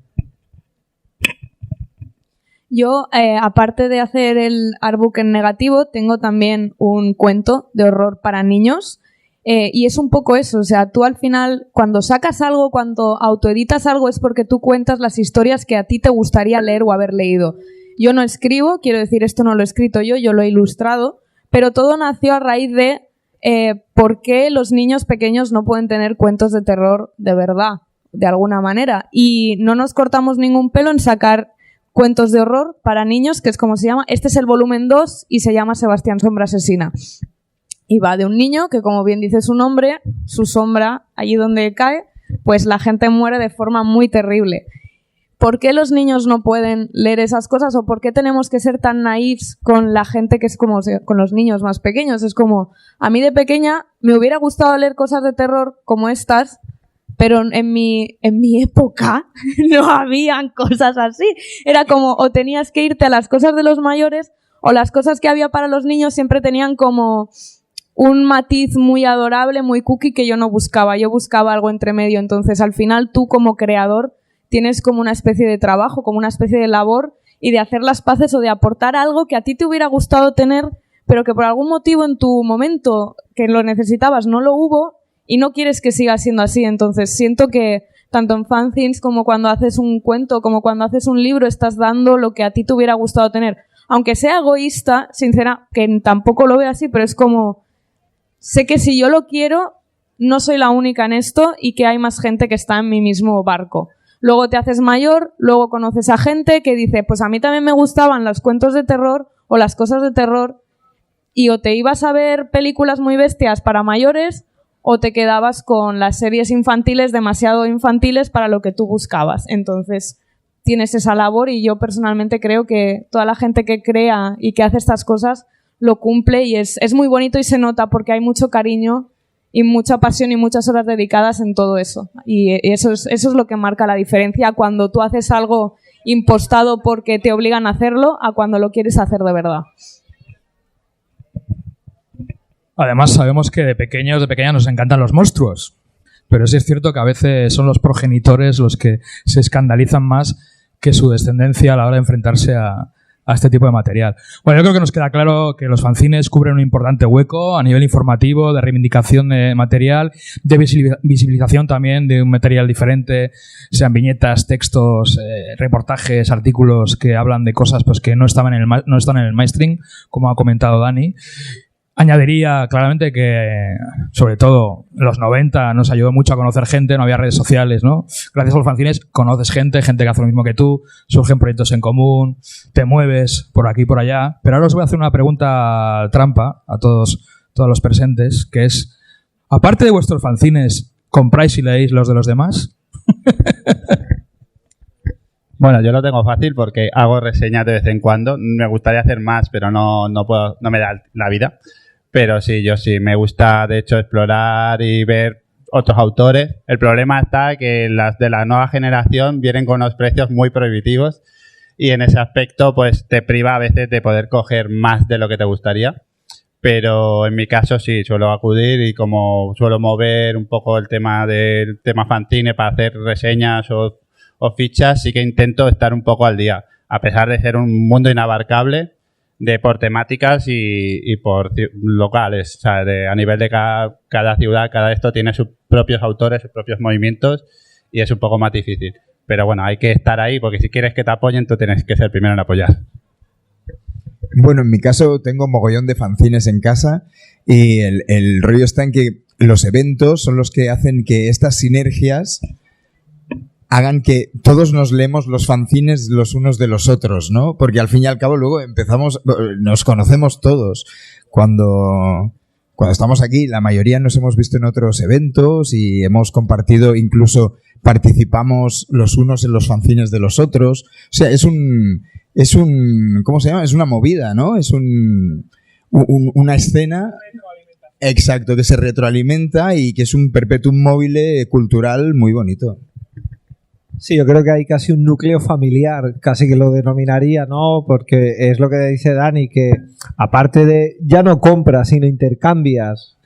Yo, aparte de hacer el artbook en negativo, tengo también un cuento de horror para niños. Y es un poco eso, o sea, tú al final, cuando sacas algo, cuando autoeditas algo, es porque tú cuentas las historias que a ti te gustaría leer o haber leído. Yo no escribo, quiero decir, esto no lo he escrito yo lo he ilustrado, pero todo nació a raíz de por qué los niños pequeños no pueden tener cuentos de terror de verdad, de alguna manera. Y no nos cortamos ningún pelo en sacar cuentos de horror para niños, que es como se llama. Este es el volumen 2 y se llama Sebastián Sombra Asesina. Y va de un niño que, como bien dice su nombre, su sombra, allí donde cae, pues la gente muere de forma muy terrible. ¿Por qué los niños no pueden leer esas cosas? ¿O por qué tenemos que ser tan naifs con la gente que es como con los niños más pequeños? Es como, a mí de pequeña me hubiera gustado leer cosas de terror como estas, pero en mi época no habían cosas así. Era como, o tenías que irte a las cosas de los mayores, o las cosas que había para los niños siempre tenían como un matiz muy adorable, muy cookie, que yo no buscaba. Yo buscaba algo entre medio. Entonces, al final, tú como creador tienes como una especie de trabajo, como una especie de labor, y de hacer las paces o de aportar algo que a ti te hubiera gustado tener, pero que por algún motivo en tu momento que lo necesitabas no lo hubo, y no quieres que siga siendo así. Entonces, siento que tanto en fanzines como cuando haces un cuento, como cuando haces un libro, estás dando lo que a ti te hubiera gustado tener. Aunque sea egoísta, sincera, que tampoco lo veo así, pero es como, sé que si yo lo quiero, no soy la única en esto y que hay más gente que está en mi mismo barco. Luego te haces mayor, luego conoces a gente que dice, pues a mí también me gustaban los cuentos de terror o las cosas de terror, y o te ibas a ver películas muy bestias para mayores o te quedabas con las series infantiles demasiado infantiles para lo que tú buscabas. Entonces tienes esa labor, y yo personalmente creo que toda la gente que crea y que hace estas cosas lo cumple, y es muy bonito y se nota porque hay mucho cariño y mucha pasión y muchas horas dedicadas en todo eso. Y eso es lo que marca la diferencia cuando tú haces algo impostado porque te obligan a hacerlo, a cuando lo quieres hacer de verdad. Además, sabemos que de pequeñas nos encantan los monstruos, pero sí es cierto que a veces son los progenitores los que se escandalizan más que su descendencia a la hora de enfrentarse a a este tipo de material. Bueno, yo creo que nos queda claro que los fanzines cubren un importante hueco a nivel informativo, de reivindicación de material, de visibilización también de un material diferente, sean viñetas, textos, reportajes, artículos que hablan de cosas pues que no están en el mainstream, como ha comentado Dani. Añadiría claramente que, sobre todo, en los 90 nos ayudó mucho a conocer gente, no había redes sociales, ¿no? Gracias a los fanzines conoces gente que hace lo mismo que tú, surgen proyectos en común, te mueves por aquí y por allá. Pero ahora os voy a hacer una pregunta trampa a todos los presentes, que es, aparte de vuestros fanzines, ¿compráis y leéis los de los demás? Bueno, yo lo tengo fácil porque hago reseñas de vez en cuando. Me gustaría hacer más, pero no puedo, no me da la vida. Pero sí, yo sí, me gusta de hecho explorar y ver otros autores. El problema está que las de la nueva generación vienen con unos precios muy prohibitivos y en ese aspecto pues te priva a veces de poder coger más de lo que te gustaría. Pero en mi caso sí, suelo acudir y como suelo mover un poco el tema del tema fanzine para hacer reseñas o fichas, sí que intento estar un poco al día, a pesar de ser un mundo inabarcable por temáticas y por locales. O sea, a nivel de cada ciudad, cada esto tiene sus propios autores, sus propios movimientos y es un poco más difícil. Pero bueno, hay que estar ahí porque si quieres que te apoyen, tú tienes que ser el primero en apoyar. Bueno, en mi caso tengo mogollón de fanzines en casa y el rollo está en que los eventos son los que hacen que estas sinergias hagan que todos nos leemos los fanzines los unos de los otros, ¿no? Porque al fin y al cabo luego nos conocemos todos. Cuando estamos aquí, la mayoría nos hemos visto en otros eventos y hemos compartido, incluso participamos los unos en los fanzines de los otros. O sea, es un ¿cómo se llama? Es una movida, ¿no? Es una escena. Exacto, que se retroalimenta y que es un perpetuum mobile cultural muy bonito. Sí, yo creo que hay casi un núcleo familiar, casi que lo denominaría, ¿no? Porque es lo que dice Dani, que aparte de ya no compras, sino intercambias.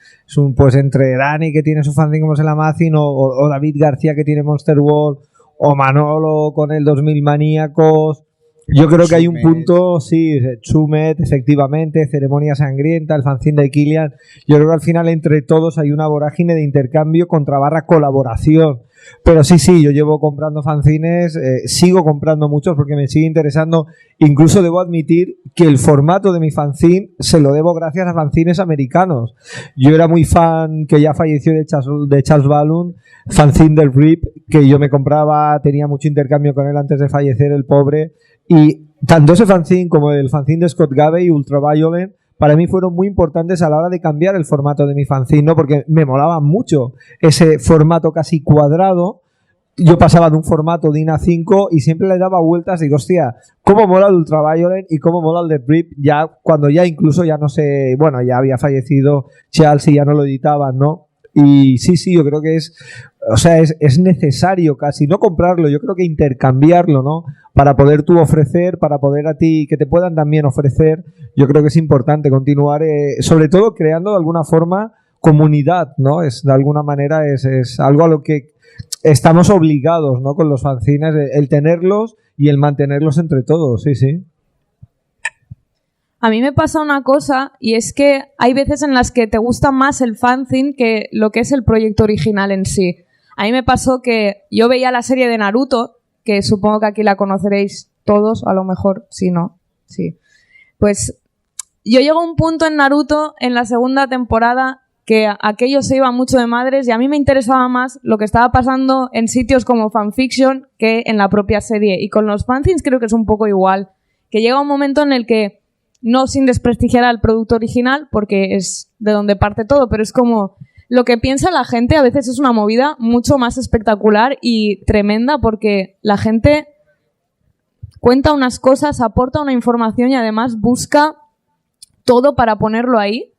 Pues entre Dani, que tiene su fanzine como es el Amazon, o David García, que tiene Monster World, o Manolo con el 2000 Maníacos. Yo creo que hay un punto, sí, Chumet, efectivamente, Ceremonia Sangrienta, el fanzine de Kilian. Yo creo que al final entre todos hay una vorágine de intercambio / colaboración. Pero sí, yo llevo comprando fanzines, sigo comprando muchos porque me sigue interesando. Incluso debo admitir que el formato de mi fanzine se lo debo gracias a fanzines americanos. Yo era muy fan, que ya falleció, de Charles Ballon, fanzine del RIP, que yo me compraba, tenía mucho intercambio con él antes de fallecer, el pobre. Y tanto ese fanzine como el fanzine de Scott Gabey, Ultraviolent, para mí fueron muy importantes a la hora de cambiar el formato de mi fanzine, ¿no? Porque me molaba mucho ese formato casi cuadrado. Yo pasaba de un formato DIN A5 y siempre le daba vueltas y digo, hostia, cómo mola el Ultraviolent y cómo mola el de RIP, ya cuando ya incluso ya no sé, bueno, ya había fallecido Charles y ya no lo editaban, ¿no? Y sí, yo creo que es necesario casi no comprarlo, yo creo que intercambiarlo, ¿no? Para poder tú ofrecer, para poder a ti que te puedan también ofrecer. Yo creo que es importante continuar, sobre todo creando de alguna forma comunidad, ¿no? De alguna manera es algo a lo que estamos obligados, ¿no? Con los fanzines, el tenerlos y el mantenerlos entre todos, sí. A mí me pasa una cosa y es que hay veces en las que te gusta más el fanzine que lo que es el proyecto original en sí. A mí me pasó que yo veía la serie de Naruto, que supongo que aquí la conoceréis todos, a lo mejor, si no, sí. Pues yo llego a un punto en Naruto, en la segunda temporada, que aquello se iba mucho de madres y a mí me interesaba más lo que estaba pasando en sitios como fanfiction que en la propia serie. Y con los fanzines creo que es un poco igual, que llega un momento en el que, no sin desprestigiar al producto original, porque es de donde parte todo, pero es como lo que piensa la gente a veces es una movida mucho más espectacular y tremenda, porque la gente cuenta unas cosas, aporta una información y además busca todo para ponerlo ahí.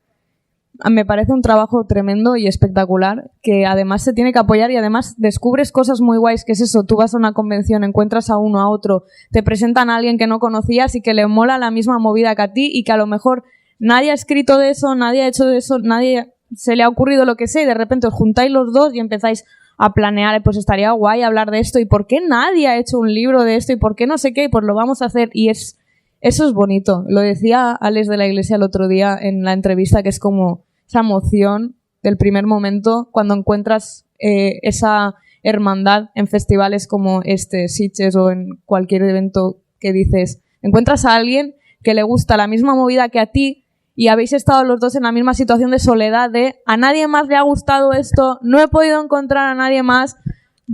Me parece un trabajo tremendo y espectacular, que además se tiene que apoyar y además descubres cosas muy guays, que es eso, tú vas a una convención, encuentras a uno, a otro, te presentan a alguien que no conocías y que le mola la misma movida que a ti y que a lo mejor nadie ha escrito de eso, nadie ha hecho de eso, nadie se le ha ocurrido lo que sea y de repente os juntáis los dos y empezáis a planear, pues estaría guay hablar de esto y por qué nadie ha hecho un libro de esto y por qué no sé qué y pues lo vamos a hacer y es Eso es bonito. Lo decía Alex de la Iglesia el otro día en la entrevista, que es como esa emoción del primer momento cuando encuentras esa hermandad en festivales como Sitges o en cualquier evento que dices, encuentras a alguien que le gusta la misma movida que a ti y habéis estado los dos en la misma situación de soledad de a nadie más le ha gustado esto, no he podido encontrar a nadie más,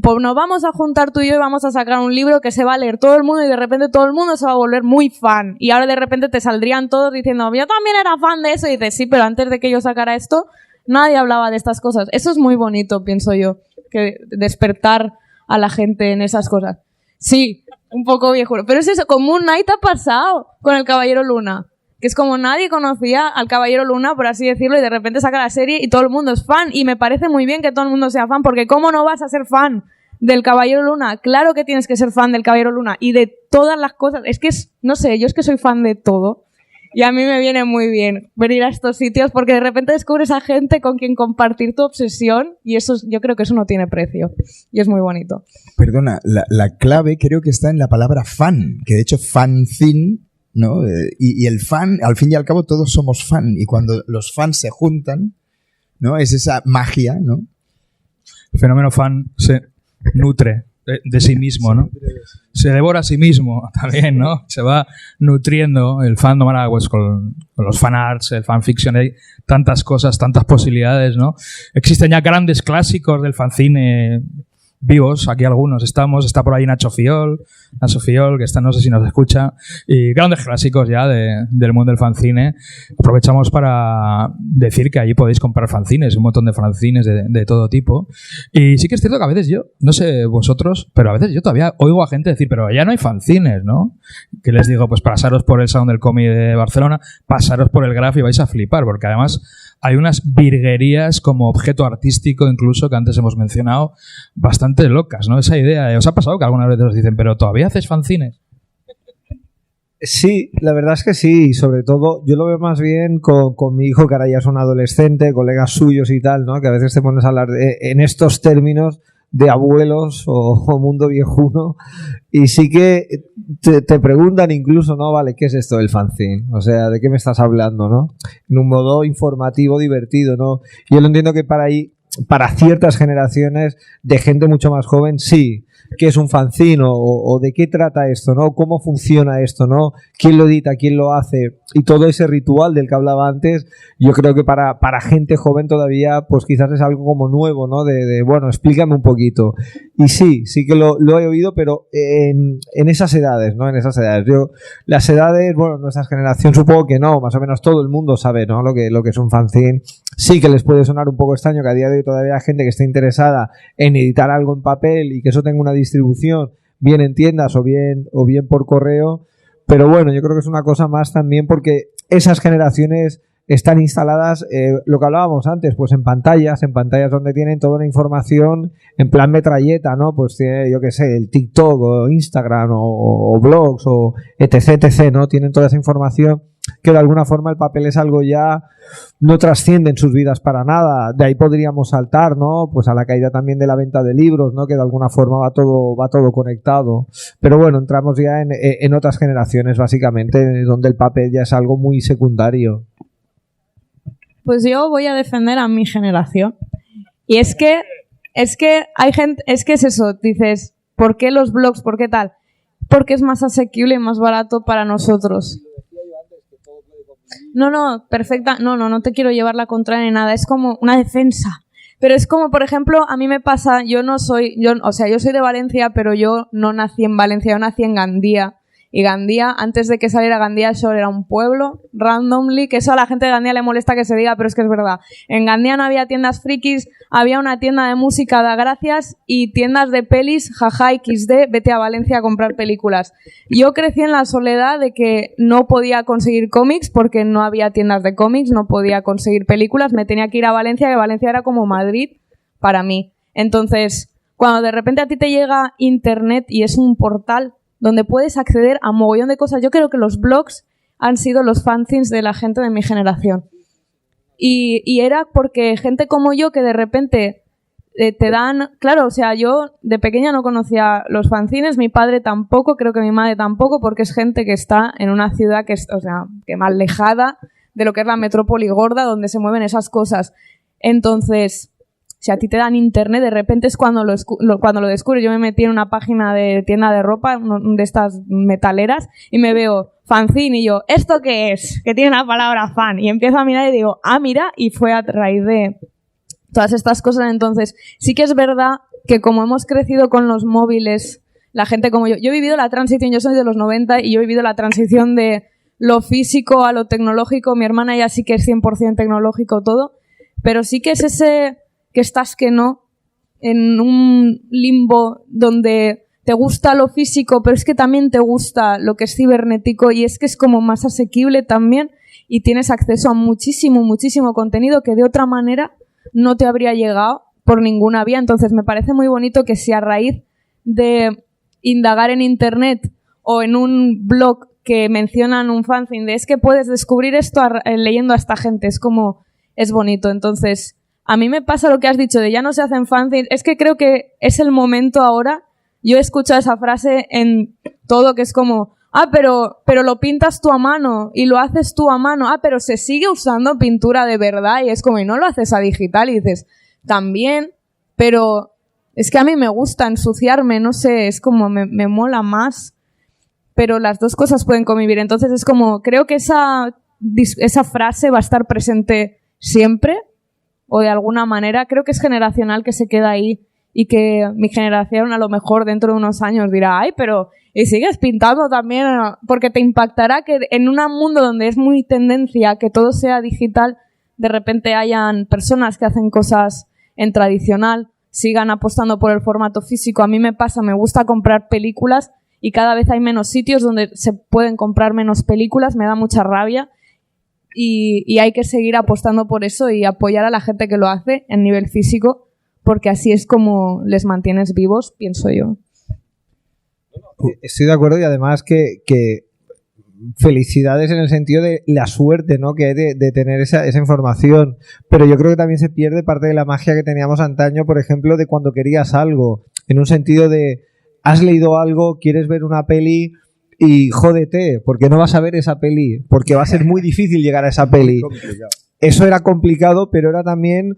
pues nos vamos a juntar tú y yo y vamos a sacar un libro que se va a leer todo el mundo y de repente todo el mundo se va a volver muy fan y ahora de repente te saldrían todos diciendo yo también era fan de eso y dices sí, pero antes de que yo sacara esto nadie hablaba de estas cosas. Eso es muy bonito, pienso yo, que despertar a la gente en esas cosas. Sí, un poco viejo, pero es eso, como un Night ha pasado con el Caballero Luna, que es como nadie conocía al Caballero Luna, por así decirlo, y de repente saca la serie y todo el mundo es fan, y me parece muy bien que todo el mundo sea fan, porque ¿cómo no vas a ser fan del Caballero Luna? Claro que tienes que ser fan del Caballero Luna, y de todas las cosas, es que no sé, yo es que soy fan de todo, y a mí me viene muy bien venir a estos sitios, porque de repente descubres a gente con quien compartir tu obsesión, y eso yo creo que eso no tiene precio, y es muy bonito. Perdona, la clave creo que está en la palabra fan, que de hecho fanzine, ¿no? Y el fan, al fin y al cabo todos somos fan, y cuando los fans se juntan, ¿no? Es esa magia, ¿no? El fenómeno fan se nutre de sí mismo, ¿no? Se devora a sí mismo también, ¿no? Se va nutriendo el fandom ahora pues, con los fanarts, el fanfiction, hay tantas cosas, tantas posibilidades, ¿no? Existen ya grandes clásicos del fanzine vivos, aquí algunos está por ahí Nacho Fiol, que está, no sé si nos escucha, y grandes clásicos ya del mundo del fanzine. Aprovechamos para decir que allí podéis comprar fanzines, un montón de fanzines de todo tipo, y sí que es cierto que a veces yo, no sé vosotros, pero a veces yo todavía oigo a gente decir, pero ya no hay fanzines, ¿no? Que les digo, pues pasaros por el Salón del Cómic de Barcelona, pasaros por el Graf y vais a flipar, porque además hay unas virguerías como objeto artístico incluso, que antes hemos mencionado, bastante locas, ¿no? Esa idea. ¿Os ha pasado que alguna vez os dicen, pero todavía haces fanzines? Sí, la verdad es que sí. Y sobre todo, yo lo veo más bien con mi hijo, que ahora ya es un adolescente, colegas suyos y tal, ¿no? Que a veces te pones a hablar en estos términos de abuelos o mundo viejuno, y sí que te preguntan incluso, ¿no? Vale, ¿qué es esto del fanzine? O sea, ¿de qué me estás hablando, no? En un modo informativo, divertido, ¿no? Yo lo entiendo que para ciertas generaciones de gente mucho más joven, sí, ¿qué es un fanzine? O de qué trata esto, ¿no? ¿Cómo funciona esto, no? ¿Quién lo edita? ¿Quién lo hace? Y todo ese ritual del que hablaba antes, yo creo que para gente joven todavía, pues quizás es algo como nuevo, ¿no? Bueno, explícame un poquito. Y sí que lo he oído, pero en esas edades, ¿no? En esas edades. Las edades, bueno, nuestra generación supongo que no, más o menos todo el mundo sabe, ¿no? Lo que es un fanzine. Sí que les puede sonar un poco extraño que a día de hoy todavía hay gente que esté interesada en editar algo en papel y que eso tenga una distribución bien en tiendas o bien por correo, pero bueno, yo creo que es una cosa más también porque esas generaciones están instaladas, lo que hablábamos antes, pues en pantallas donde tienen toda la información en plan metralleta, ¿no? Pues tiene, yo qué sé, el TikTok o Instagram o blogs o etc, ¿no? Tienen toda esa información que de alguna forma el papel es algo ya no trasciende en sus vidas para nada. De ahí podríamos saltar, ¿no? Pues a la caída también de la venta de libros, ¿no? Que de alguna forma va todo conectado. Pero bueno, entramos ya en otras generaciones básicamente donde el papel ya es algo muy secundario. Pues yo voy a defender a mi generación. Y es que hay gente, es que es eso, dices, ¿por qué los blogs? ¿Por qué tal? Porque es más asequible y más barato para nosotros. No, perfecta. No te quiero llevar la contraria ni nada. Es como una defensa. Pero es como, por ejemplo, a mí me pasa, yo soy de Valencia, pero yo no nací en Valencia, yo nací en Gandía. Y Gandía, antes de que saliera Gandía Shore, era un pueblo, randomly, que eso a la gente de Gandía le molesta que se diga, pero es que es verdad. En Gandía no había tiendas frikis, había una tienda de música, da gracias, y tiendas de pelis, jaja, XD, vete a Valencia a comprar películas. Yo crecí en la soledad de que no podía conseguir cómics, porque no había tiendas de cómics, no podía conseguir películas, me tenía que ir a Valencia, que Valencia era como Madrid para mí. Entonces, cuando de repente a ti te llega internet y es un portal donde puedes acceder a mogollón de cosas. Yo creo que los blogs han sido los fanzines de la gente de mi generación. Y era porque gente como yo que de repente te dan... Claro, o sea, yo de pequeña no conocía los fanzines, mi padre tampoco, creo que mi madre tampoco, porque es gente que está en una ciudad que es, o sea, que más alejada de lo que es la metrópoli gorda, donde se mueven esas cosas. Entonces, si a ti te dan internet, de repente es cuando lo descubres. Yo me metí en una página de tienda de ropa, de estas metaleras, y me veo fanzine y yo, ¿esto qué es? Que tiene la palabra fan. Y empiezo a mirar y digo, mira, y fue a raíz de todas estas cosas. Entonces, sí que es verdad que como hemos crecido con los móviles, la gente como yo he vivido la transición, yo soy de los 90 y yo he vivido la transición de lo físico a lo tecnológico. Mi hermana ya sí que es 100% tecnológico todo, pero sí que es ese que estás que no, en un limbo donde te gusta lo físico, pero es que también te gusta lo que es cibernético y es que es como más asequible también y tienes acceso a muchísimo contenido que de otra manera no te habría llegado por ninguna vía. Entonces me parece muy bonito que si a raíz de indagar en internet o en un blog que mencionan un fanzine de es que puedes descubrir esto leyendo a esta gente, es bonito. Entonces a mí me pasa lo que has dicho de ya no se hacen fanzines, es que creo que es el momento ahora. Yo he escuchado esa frase en todo, que es como, pero lo pintas tú a mano y lo haces tú a mano, pero se sigue usando pintura de verdad y es como, y no lo haces a digital, y dices, también, pero es que a mí me gusta ensuciarme, no sé, es como, me mola más, pero las dos cosas pueden convivir. Entonces es como, creo que esa frase va a estar presente siempre, o de alguna manera, creo que es generacional, que se queda ahí y que mi generación a lo mejor dentro de unos años dirá, pero y sigues pintando también, porque te impactará que en un mundo donde es muy tendencia que todo sea digital, de repente hayan personas que hacen cosas en tradicional, sigan apostando por el formato físico. A mí me pasa, me gusta comprar películas y cada vez hay menos sitios donde se pueden comprar menos películas, me da mucha rabia. Y hay que seguir apostando por eso y apoyar a la gente que lo hace en nivel físico, porque así es como les mantienes vivos, pienso yo. Estoy de acuerdo, y además que felicidades en el sentido de la suerte, ¿no?, que hay de tener esa información, pero yo creo que también se pierde parte de la magia que teníamos antaño, por ejemplo, de cuando querías algo, en un sentido de has leído algo, quieres ver una peli y jódete, porque no vas a ver esa peli, porque va a ser muy difícil llegar a esa peli. Eso era complicado, pero era también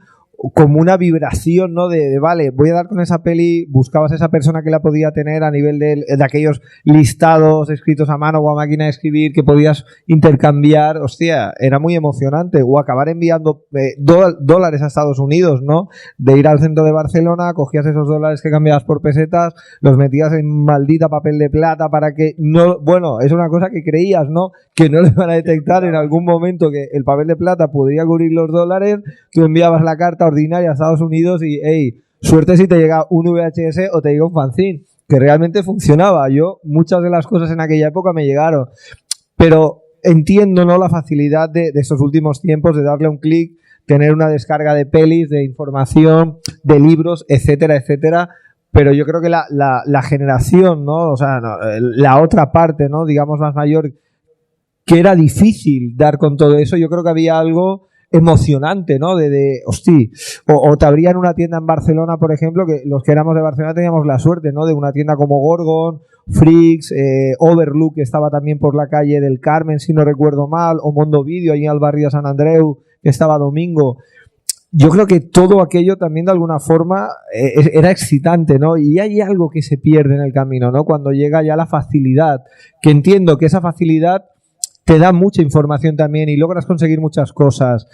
como una vibración, ¿no? De vale, voy a dar con esa peli, buscabas a esa persona que la podía tener a nivel de aquellos listados escritos a mano o a máquina de escribir que podías intercambiar. Hostia, era muy emocionante. O acabar enviando dólares a Estados Unidos, ¿no? De ir al centro de Barcelona, cogías esos dólares que cambiabas por pesetas, los metías en maldita papel de plata para que no... Bueno, es una cosa que creías, ¿no?, que no le van a detectar en algún momento, que el papel de plata podría cubrir los dólares. Tú enviabas la carta ordinaria a Estados Unidos y, suerte si te llega un VHS o te llega un fanzine, que realmente funcionaba. Muchas de las cosas en aquella época me llegaron, pero entiendo, ¿no?, la facilidad de estos últimos tiempos de darle un clic, tener una descarga de pelis, de información, de libros, etcétera, etcétera. Pero yo creo que la generación, ¿no?, o sea, no, la otra parte, ¿no?, digamos más mayor, que era difícil dar con todo eso, yo creo que había algo emocionante, ¿no? Hostia, o te abrían una tienda en Barcelona, por ejemplo, que los que éramos de Barcelona teníamos la suerte, ¿no?, de una tienda como Gorgon, Freaks, Overlook, que estaba también por la calle del Carmen, si no recuerdo mal, o Mondo Video, allí al barrio de San Andreu, que estaba Domingo. Yo creo que todo aquello también de alguna forma era excitante, ¿no? Y hay algo que se pierde en el camino, ¿no?, cuando llega ya la facilidad, que entiendo que esa facilidad te da mucha información también y logras conseguir muchas cosas,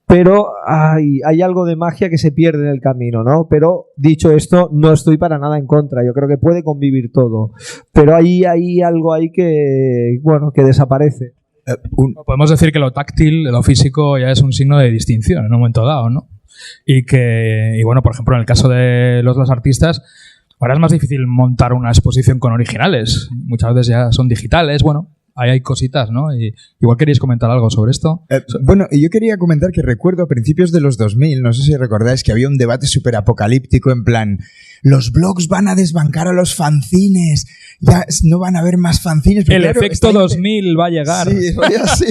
pero hay algo de magia que se pierde en el camino, ¿no? Pero dicho esto, no estoy para nada en contra, yo creo que puede convivir todo, pero hay algo ahí que, bueno, que desaparece. Podemos decir que lo táctil, lo físico, ya es un signo de distinción en un momento dado, ¿no? Y bueno, por ejemplo, en el caso de los artistas, ahora es más difícil montar una exposición con originales, muchas veces ya son digitales, bueno. Ahí hay cositas, ¿no? Y igual queríais comentar algo sobre esto. Bueno, yo quería comentar que recuerdo a principios de los 2000, no sé si recordáis, que había un debate súper apocalíptico en plan, los blogs van a desbancar a los fanzines, ya no van a haber más fanzines. El efecto 2000 va a llegar. Sí, así.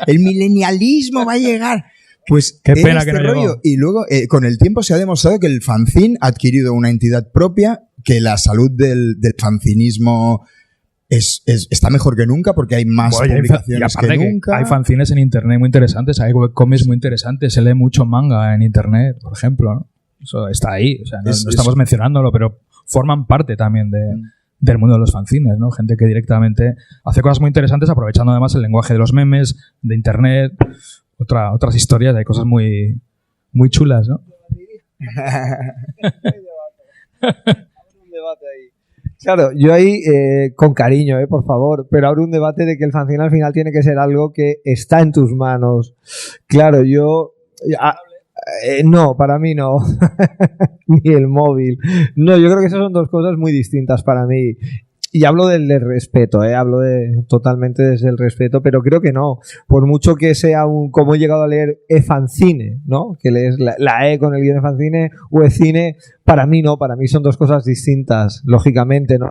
El milenialismo va a llegar. Pues Qué era pena este que no llegó. rollo. Y luego, con el tiempo se ha demostrado que el fanzine ha adquirido una entidad propia, que la salud del fanzinismo está mejor que nunca porque hay más Bueno, y publicaciones aparte que nunca. hay fanzines en internet muy interesantes, hay webcomics muy interesantes, se lee mucho manga en internet, por ejemplo, ¿no? Eso está ahí, o sea, no estamos mencionándolo, pero forman parte también del mundo de los fanzines, ¿no? Gente que directamente hace cosas muy interesantes aprovechando además el lenguaje de los memes, de internet, otras historias, hay cosas muy, muy chulas, ¿no? Claro, yo ahí, con cariño, por favor, pero abro un debate de que el fanzine al final tiene que ser algo que está en tus manos. Claro, no, para mí no. Ni el móvil. No, yo creo que esas son dos cosas muy distintas para mí. Y hablo del respeto, hablo totalmente desde el respeto, pero creo que no. Por mucho que sea como he llegado a leer e-fanzine, ¿no? Que lees la E con el guión de fanzine o e-cine, para mí no, para mí son dos cosas distintas, lógicamente, ¿no?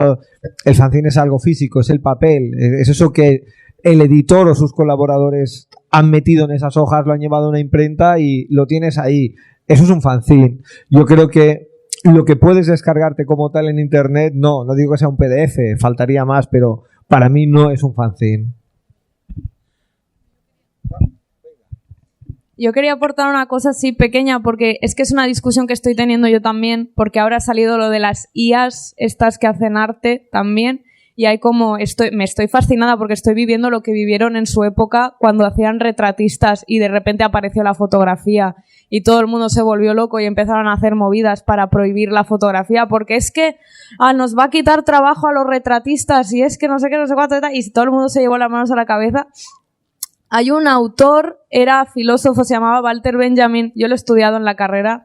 El fanzine es algo físico, es el papel, es eso que el editor o sus colaboradores han metido en esas hojas, lo han llevado a una imprenta y lo tienes ahí. Eso es un fanzine. Yo creo que lo que puedes descargarte como tal en internet, no digo que sea un PDF, faltaría más, pero para mí no es un fanzine. Yo quería aportar una cosa así pequeña, porque es que es una discusión que estoy teniendo yo también, porque ahora ha salido lo de las IAs, estas que hacen arte también, y hay como, me estoy fascinada porque estoy viviendo lo que vivieron en su época cuando hacían retratistas y de repente apareció la fotografía y todo el mundo se volvió loco y empezaron a hacer movidas para prohibir la fotografía porque es que nos va a quitar trabajo a los retratistas y es que no sé qué, no sé cuánto, y todo el mundo se llevó las manos a la cabeza. Hay un autor, era filósofo, se llamaba Walter Benjamin, yo lo he estudiado en la carrera,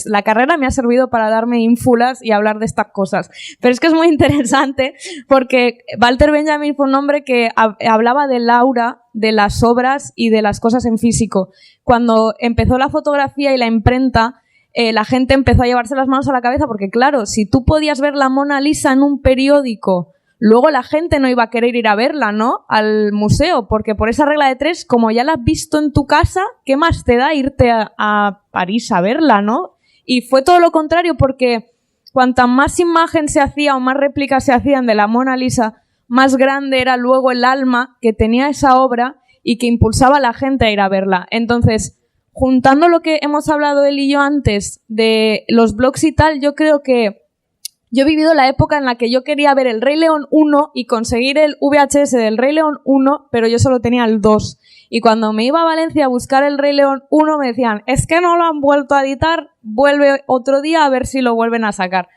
la carrera me ha servido para darme ínfulas y hablar de estas cosas, pero es que es muy interesante porque Walter Benjamin fue un hombre que hablaba del aura de las obras y de las cosas en físico. Cuando empezó la fotografía y la imprenta, la gente empezó a llevarse las manos a la cabeza porque claro, si tú podías ver la Mona Lisa en un periódico, luego la gente no iba a querer ir a verla, ¿no? Al museo, porque por esa regla de 3, como ya la has visto en tu casa, ¿qué más te da irte a París a verla, ¿no? Y fue todo lo contrario, porque cuanta más imagen se hacía o más réplicas se hacían de la Mona Lisa, más grande era luego el alma que tenía esa obra y que impulsaba a la gente a ir a verla. Entonces, juntando lo que hemos hablado él y yo antes de los blogs y tal, yo creo que yo he vivido la época en la que yo quería ver el Rey León 1 y conseguir el VHS del Rey León 1, pero yo solo tenía el 2. Y cuando me iba a Valencia a buscar el Rey León 1 me decían, es que no lo han vuelto a editar, vuelve otro día a ver si lo vuelven a sacar.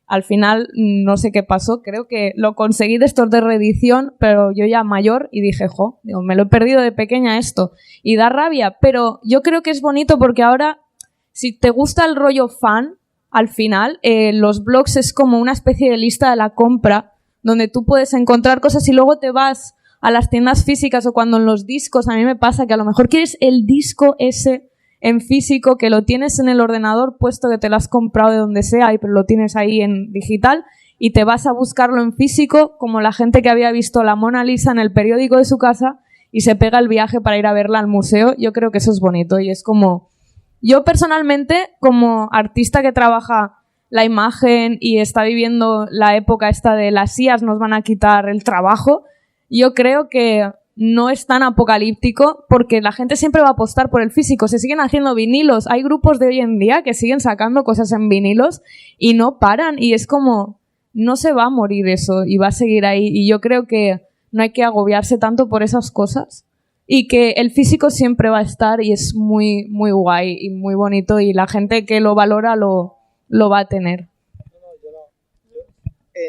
Al final no sé qué pasó, creo que lo conseguí de estos de reedición, pero yo ya mayor y dije, me lo he perdido de pequeña esto. Y da rabia, pero yo creo que es bonito porque ahora, si te gusta el rollo fan, al final, los blogs es como una especie de lista de la compra donde tú puedes encontrar cosas y luego te vas a las tiendas físicas o cuando en los discos, a mí me pasa que a lo mejor quieres el disco ese en físico que lo tienes en el ordenador puesto que te lo has comprado de donde sea pero lo tienes ahí en digital y te vas a buscarlo en físico como la gente que había visto la Mona Lisa en el periódico de su casa y se pega el viaje para ir a verla al museo. Yo creo que eso es bonito y es como... Yo personalmente, como artista que trabaja la imagen y está viviendo la época esta de las IAs nos van a quitar el trabajo, yo creo que no es tan apocalíptico porque la gente siempre va a apostar por el físico. Se siguen haciendo vinilos. Hay grupos de hoy en día que siguen sacando cosas en vinilos y no paran. Y es como, no se va a morir eso y va a seguir ahí. Y yo creo que no hay que agobiarse tanto por esas cosas. Y que el físico siempre va a estar y es muy, muy guay y muy bonito y la gente que lo valora lo va a tener.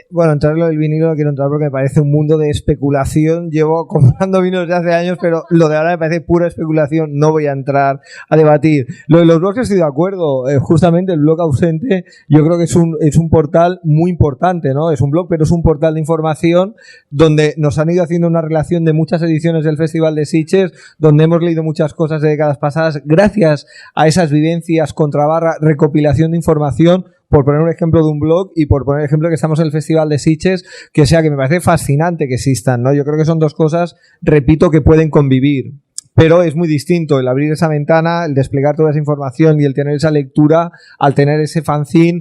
Bueno, entrar en lo del vinilo no quiero entrar porque me parece un mundo de especulación. Llevo comprando vinos desde hace años, pero lo de ahora me parece pura especulación. No voy a entrar a debatir. Lo de los blogs estoy de acuerdo. Justamente el blog ausente yo creo que es un portal muy importante, ¿no? Es un blog, pero es un portal de información donde nos han ido haciendo una relación de muchas ediciones del Festival de Sitges, donde hemos leído muchas cosas de décadas pasadas gracias a esas vivencias / recopilación de información. Por poner un ejemplo de un blog y por poner el ejemplo que estamos en el Festival de Sitges, que me parece fascinante que existan, ¿no? Yo creo que son dos cosas, repito, que pueden convivir. pero es muy distinto el abrir esa ventana, el desplegar toda esa información y el tener esa lectura al tener ese fanzine,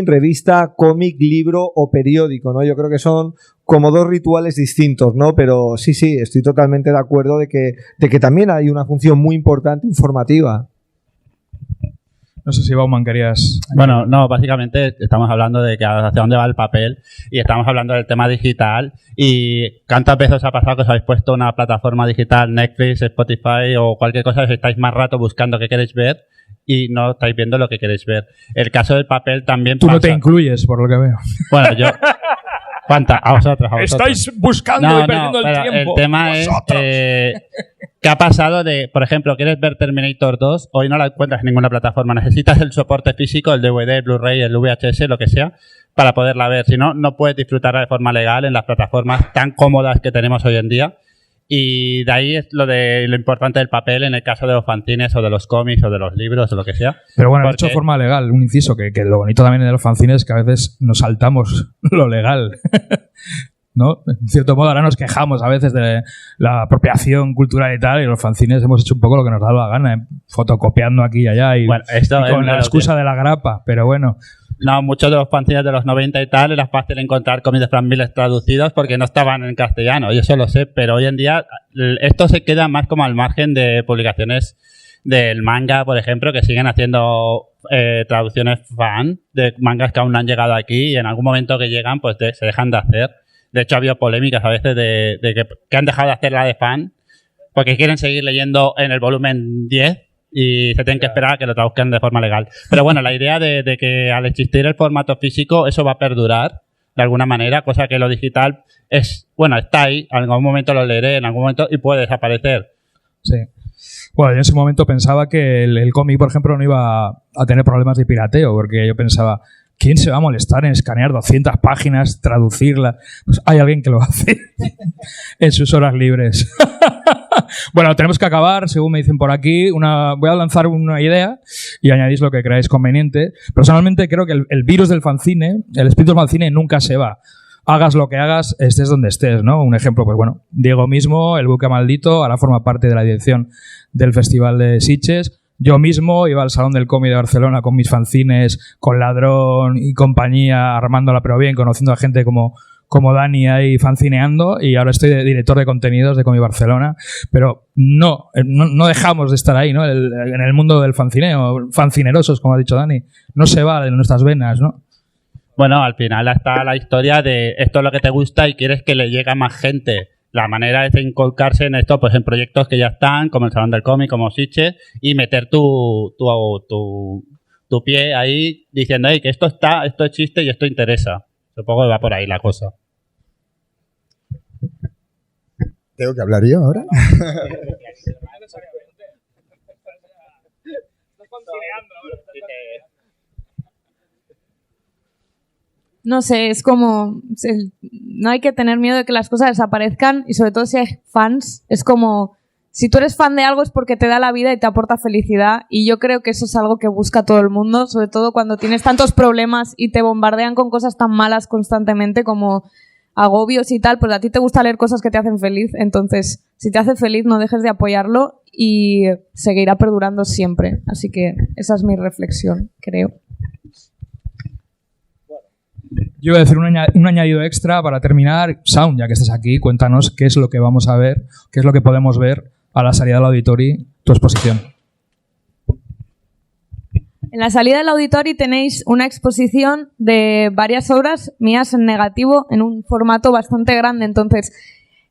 revista, cómic, libro o periódico, ¿no? Yo creo que son como dos rituales distintos, ¿no? Pero sí, estoy totalmente de acuerdo de que también hay una función muy importante informativa. No sé si Bauman querías... Bueno, no, básicamente estamos hablando de que hacia dónde va el papel y estamos hablando del tema digital y ¿cuántas veces os ha pasado que os habéis puesto una plataforma digital, Netflix, Spotify o cualquier cosa y estáis más rato buscando qué queréis ver y no estáis viendo lo que queréis ver? El caso del papel también Tú pasa. no te incluyes, por lo que veo. Bueno, yo... ¿Cuántas? A vosotros. Estáis buscando y perdiendo el tiempo. El tema Vosotros. es ¿qué ha pasado de, por ejemplo, quieres ver Terminator 2? Hoy no la encuentras en ninguna plataforma. Necesitas el soporte físico, el DVD, el Blu-ray, el VHS, lo que sea, para poderla ver. Si no, no puedes disfrutarla de forma legal en las plataformas tan cómodas que tenemos hoy en día. Y de ahí es lo importante del papel en el caso de los fanzines o de los cómics o de los libros o lo que sea. Pero bueno, hecho de forma legal, un inciso, que lo bonito también de los fanzines es que a veces nos saltamos lo legal. ¿No? En cierto modo, ahora nos quejamos a veces de la apropiación cultural y tal, y los fanzines hemos hecho un poco lo que nos da la gana, fotocopiando aquí y allá y, bueno, esto y con la excusa de la grapa, pero bueno. No, muchos de los fanzines de los 90 y tal era fácil encontrar cómics de Frank Miller traducidos porque no estaban en castellano, y eso lo sé, pero hoy en día esto se queda más como al margen de publicaciones del manga, por ejemplo, que siguen haciendo traducciones fan de mangas que aún no han llegado aquí y en algún momento que llegan pues se dejan de hacer. De hecho, ha habido polémicas a veces de que han dejado de hacer la de fan porque quieren seguir leyendo en el volumen 10 y se tienen que esperar a que lo traduzcan de forma legal. Pero bueno, la idea de que al existir el formato físico eso va a perdurar de alguna manera, cosa que lo digital es, bueno, está ahí, en algún momento lo leeré, en algún momento y puede desaparecer. Sí. Bueno, yo en ese momento pensaba que el cómic, por ejemplo, no iba a tener problemas de pirateo, porque yo pensaba, ¿quién se va a molestar en escanear 200 páginas, traducirlas? Pues hay alguien que lo hace en sus horas libres. Bueno, tenemos que acabar, según me dicen por aquí. Voy a lanzar una idea y añadís lo que creáis conveniente. Personalmente creo que el virus del fanzine, el espíritu del fanzine nunca se va. Hagas lo que hagas, estés donde estés, ¿no? Un ejemplo, pues bueno, Diego mismo, el Buque Maldito, ahora forma parte de la dirección del Festival de Sitges. Yo mismo iba al Salón del Cómic de Barcelona con mis fanzines, con Ladrón y compañía, armándola pero bien, conociendo a gente como Dani ahí fanzineando, y ahora estoy de director de contenidos de Cómic Barcelona, pero no dejamos de estar ahí, ¿no? En el mundo del fanzineo, fancinerosos, como ha dicho Dani, no se va de nuestras venas, ¿no? Bueno, al final está la historia de esto es lo que te gusta y quieres que le llegue a más gente. La manera es de inculcarse en esto, pues en proyectos que ya están, como el Salón del Cómic, como Sitges, y meter tu pie ahí diciendo, hey, que esto existe y esto interesa. Supongo que va por ahí la cosa. ¿Tengo que hablar yo ahora? No sé, es como... no hay que tener miedo de que las cosas desaparezcan y sobre todo si hay fans, es como... Si tú eres fan de algo es porque te da la vida y te aporta felicidad, y yo creo que eso es algo que busca todo el mundo, sobre todo cuando tienes tantos problemas y te bombardean con cosas tan malas constantemente como agobios y tal, pues a ti te gusta leer cosas que te hacen feliz, entonces si te hace feliz no dejes de apoyarlo y seguirá perdurando siempre. Así que esa es mi reflexión, creo. Yo voy a decir un añadido extra para terminar. Sound, ya que estás aquí, cuéntanos qué es lo que vamos a ver, qué es lo que podemos ver a la salida del Auditori, tu exposición. En la salida del Auditori tenéis una exposición de varias obras mías en negativo en un formato bastante grande, entonces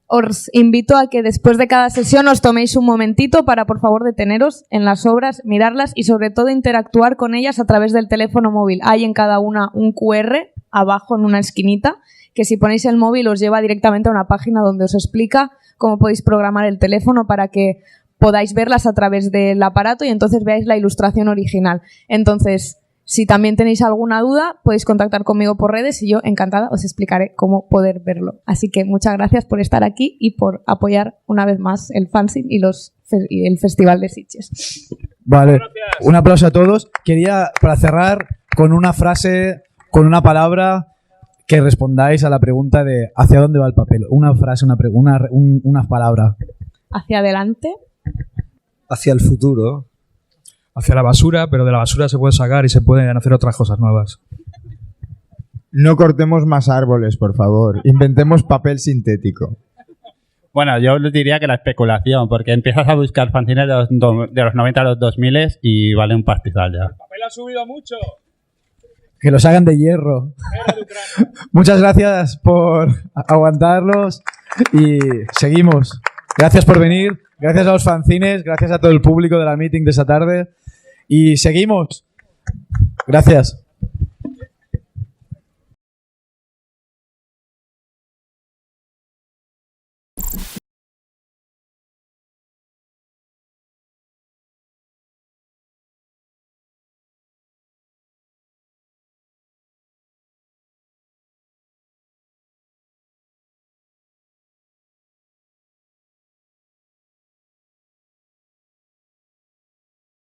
os invito a que después de cada sesión os toméis un momentito para, por favor, deteneros en las obras, mirarlas y sobre todo interactuar con ellas a través del teléfono móvil. Hay en cada una un QR abajo en una esquinita que si ponéis el móvil os lleva directamente a una página donde os explica cómo podéis programar el teléfono para que podáis verlas a través del aparato y entonces veáis la ilustración original. Entonces, si también tenéis alguna duda, podéis contactar conmigo por redes y yo encantada os explicaré cómo poder verlo. Así que muchas gracias por estar aquí y por apoyar una vez más el fanzine y el Festival de Sitges. Vale, un aplauso a todos. Quería, para cerrar, con una frase, con una palabra, que respondáis a la pregunta de ¿hacia dónde va el papel? Una frase, una palabra. Hacia adelante. hacia el futuro. Hacia la basura, pero de la basura se puede sacar y se pueden hacer otras cosas nuevas. No cortemos más árboles, por favor. Inventemos papel sintético. Bueno, yo les diría que la especulación, porque empiezas a buscar fanzines de los 90 a los 2000 y vale un pastizal ya. El papel ha subido mucho. Que los hagan de hierro. Muchas gracias por aguantarlos y seguimos. Gracias por venir, gracias a los fanzines, gracias a todo el público de la meeting de esta tarde y seguimos. Gracias.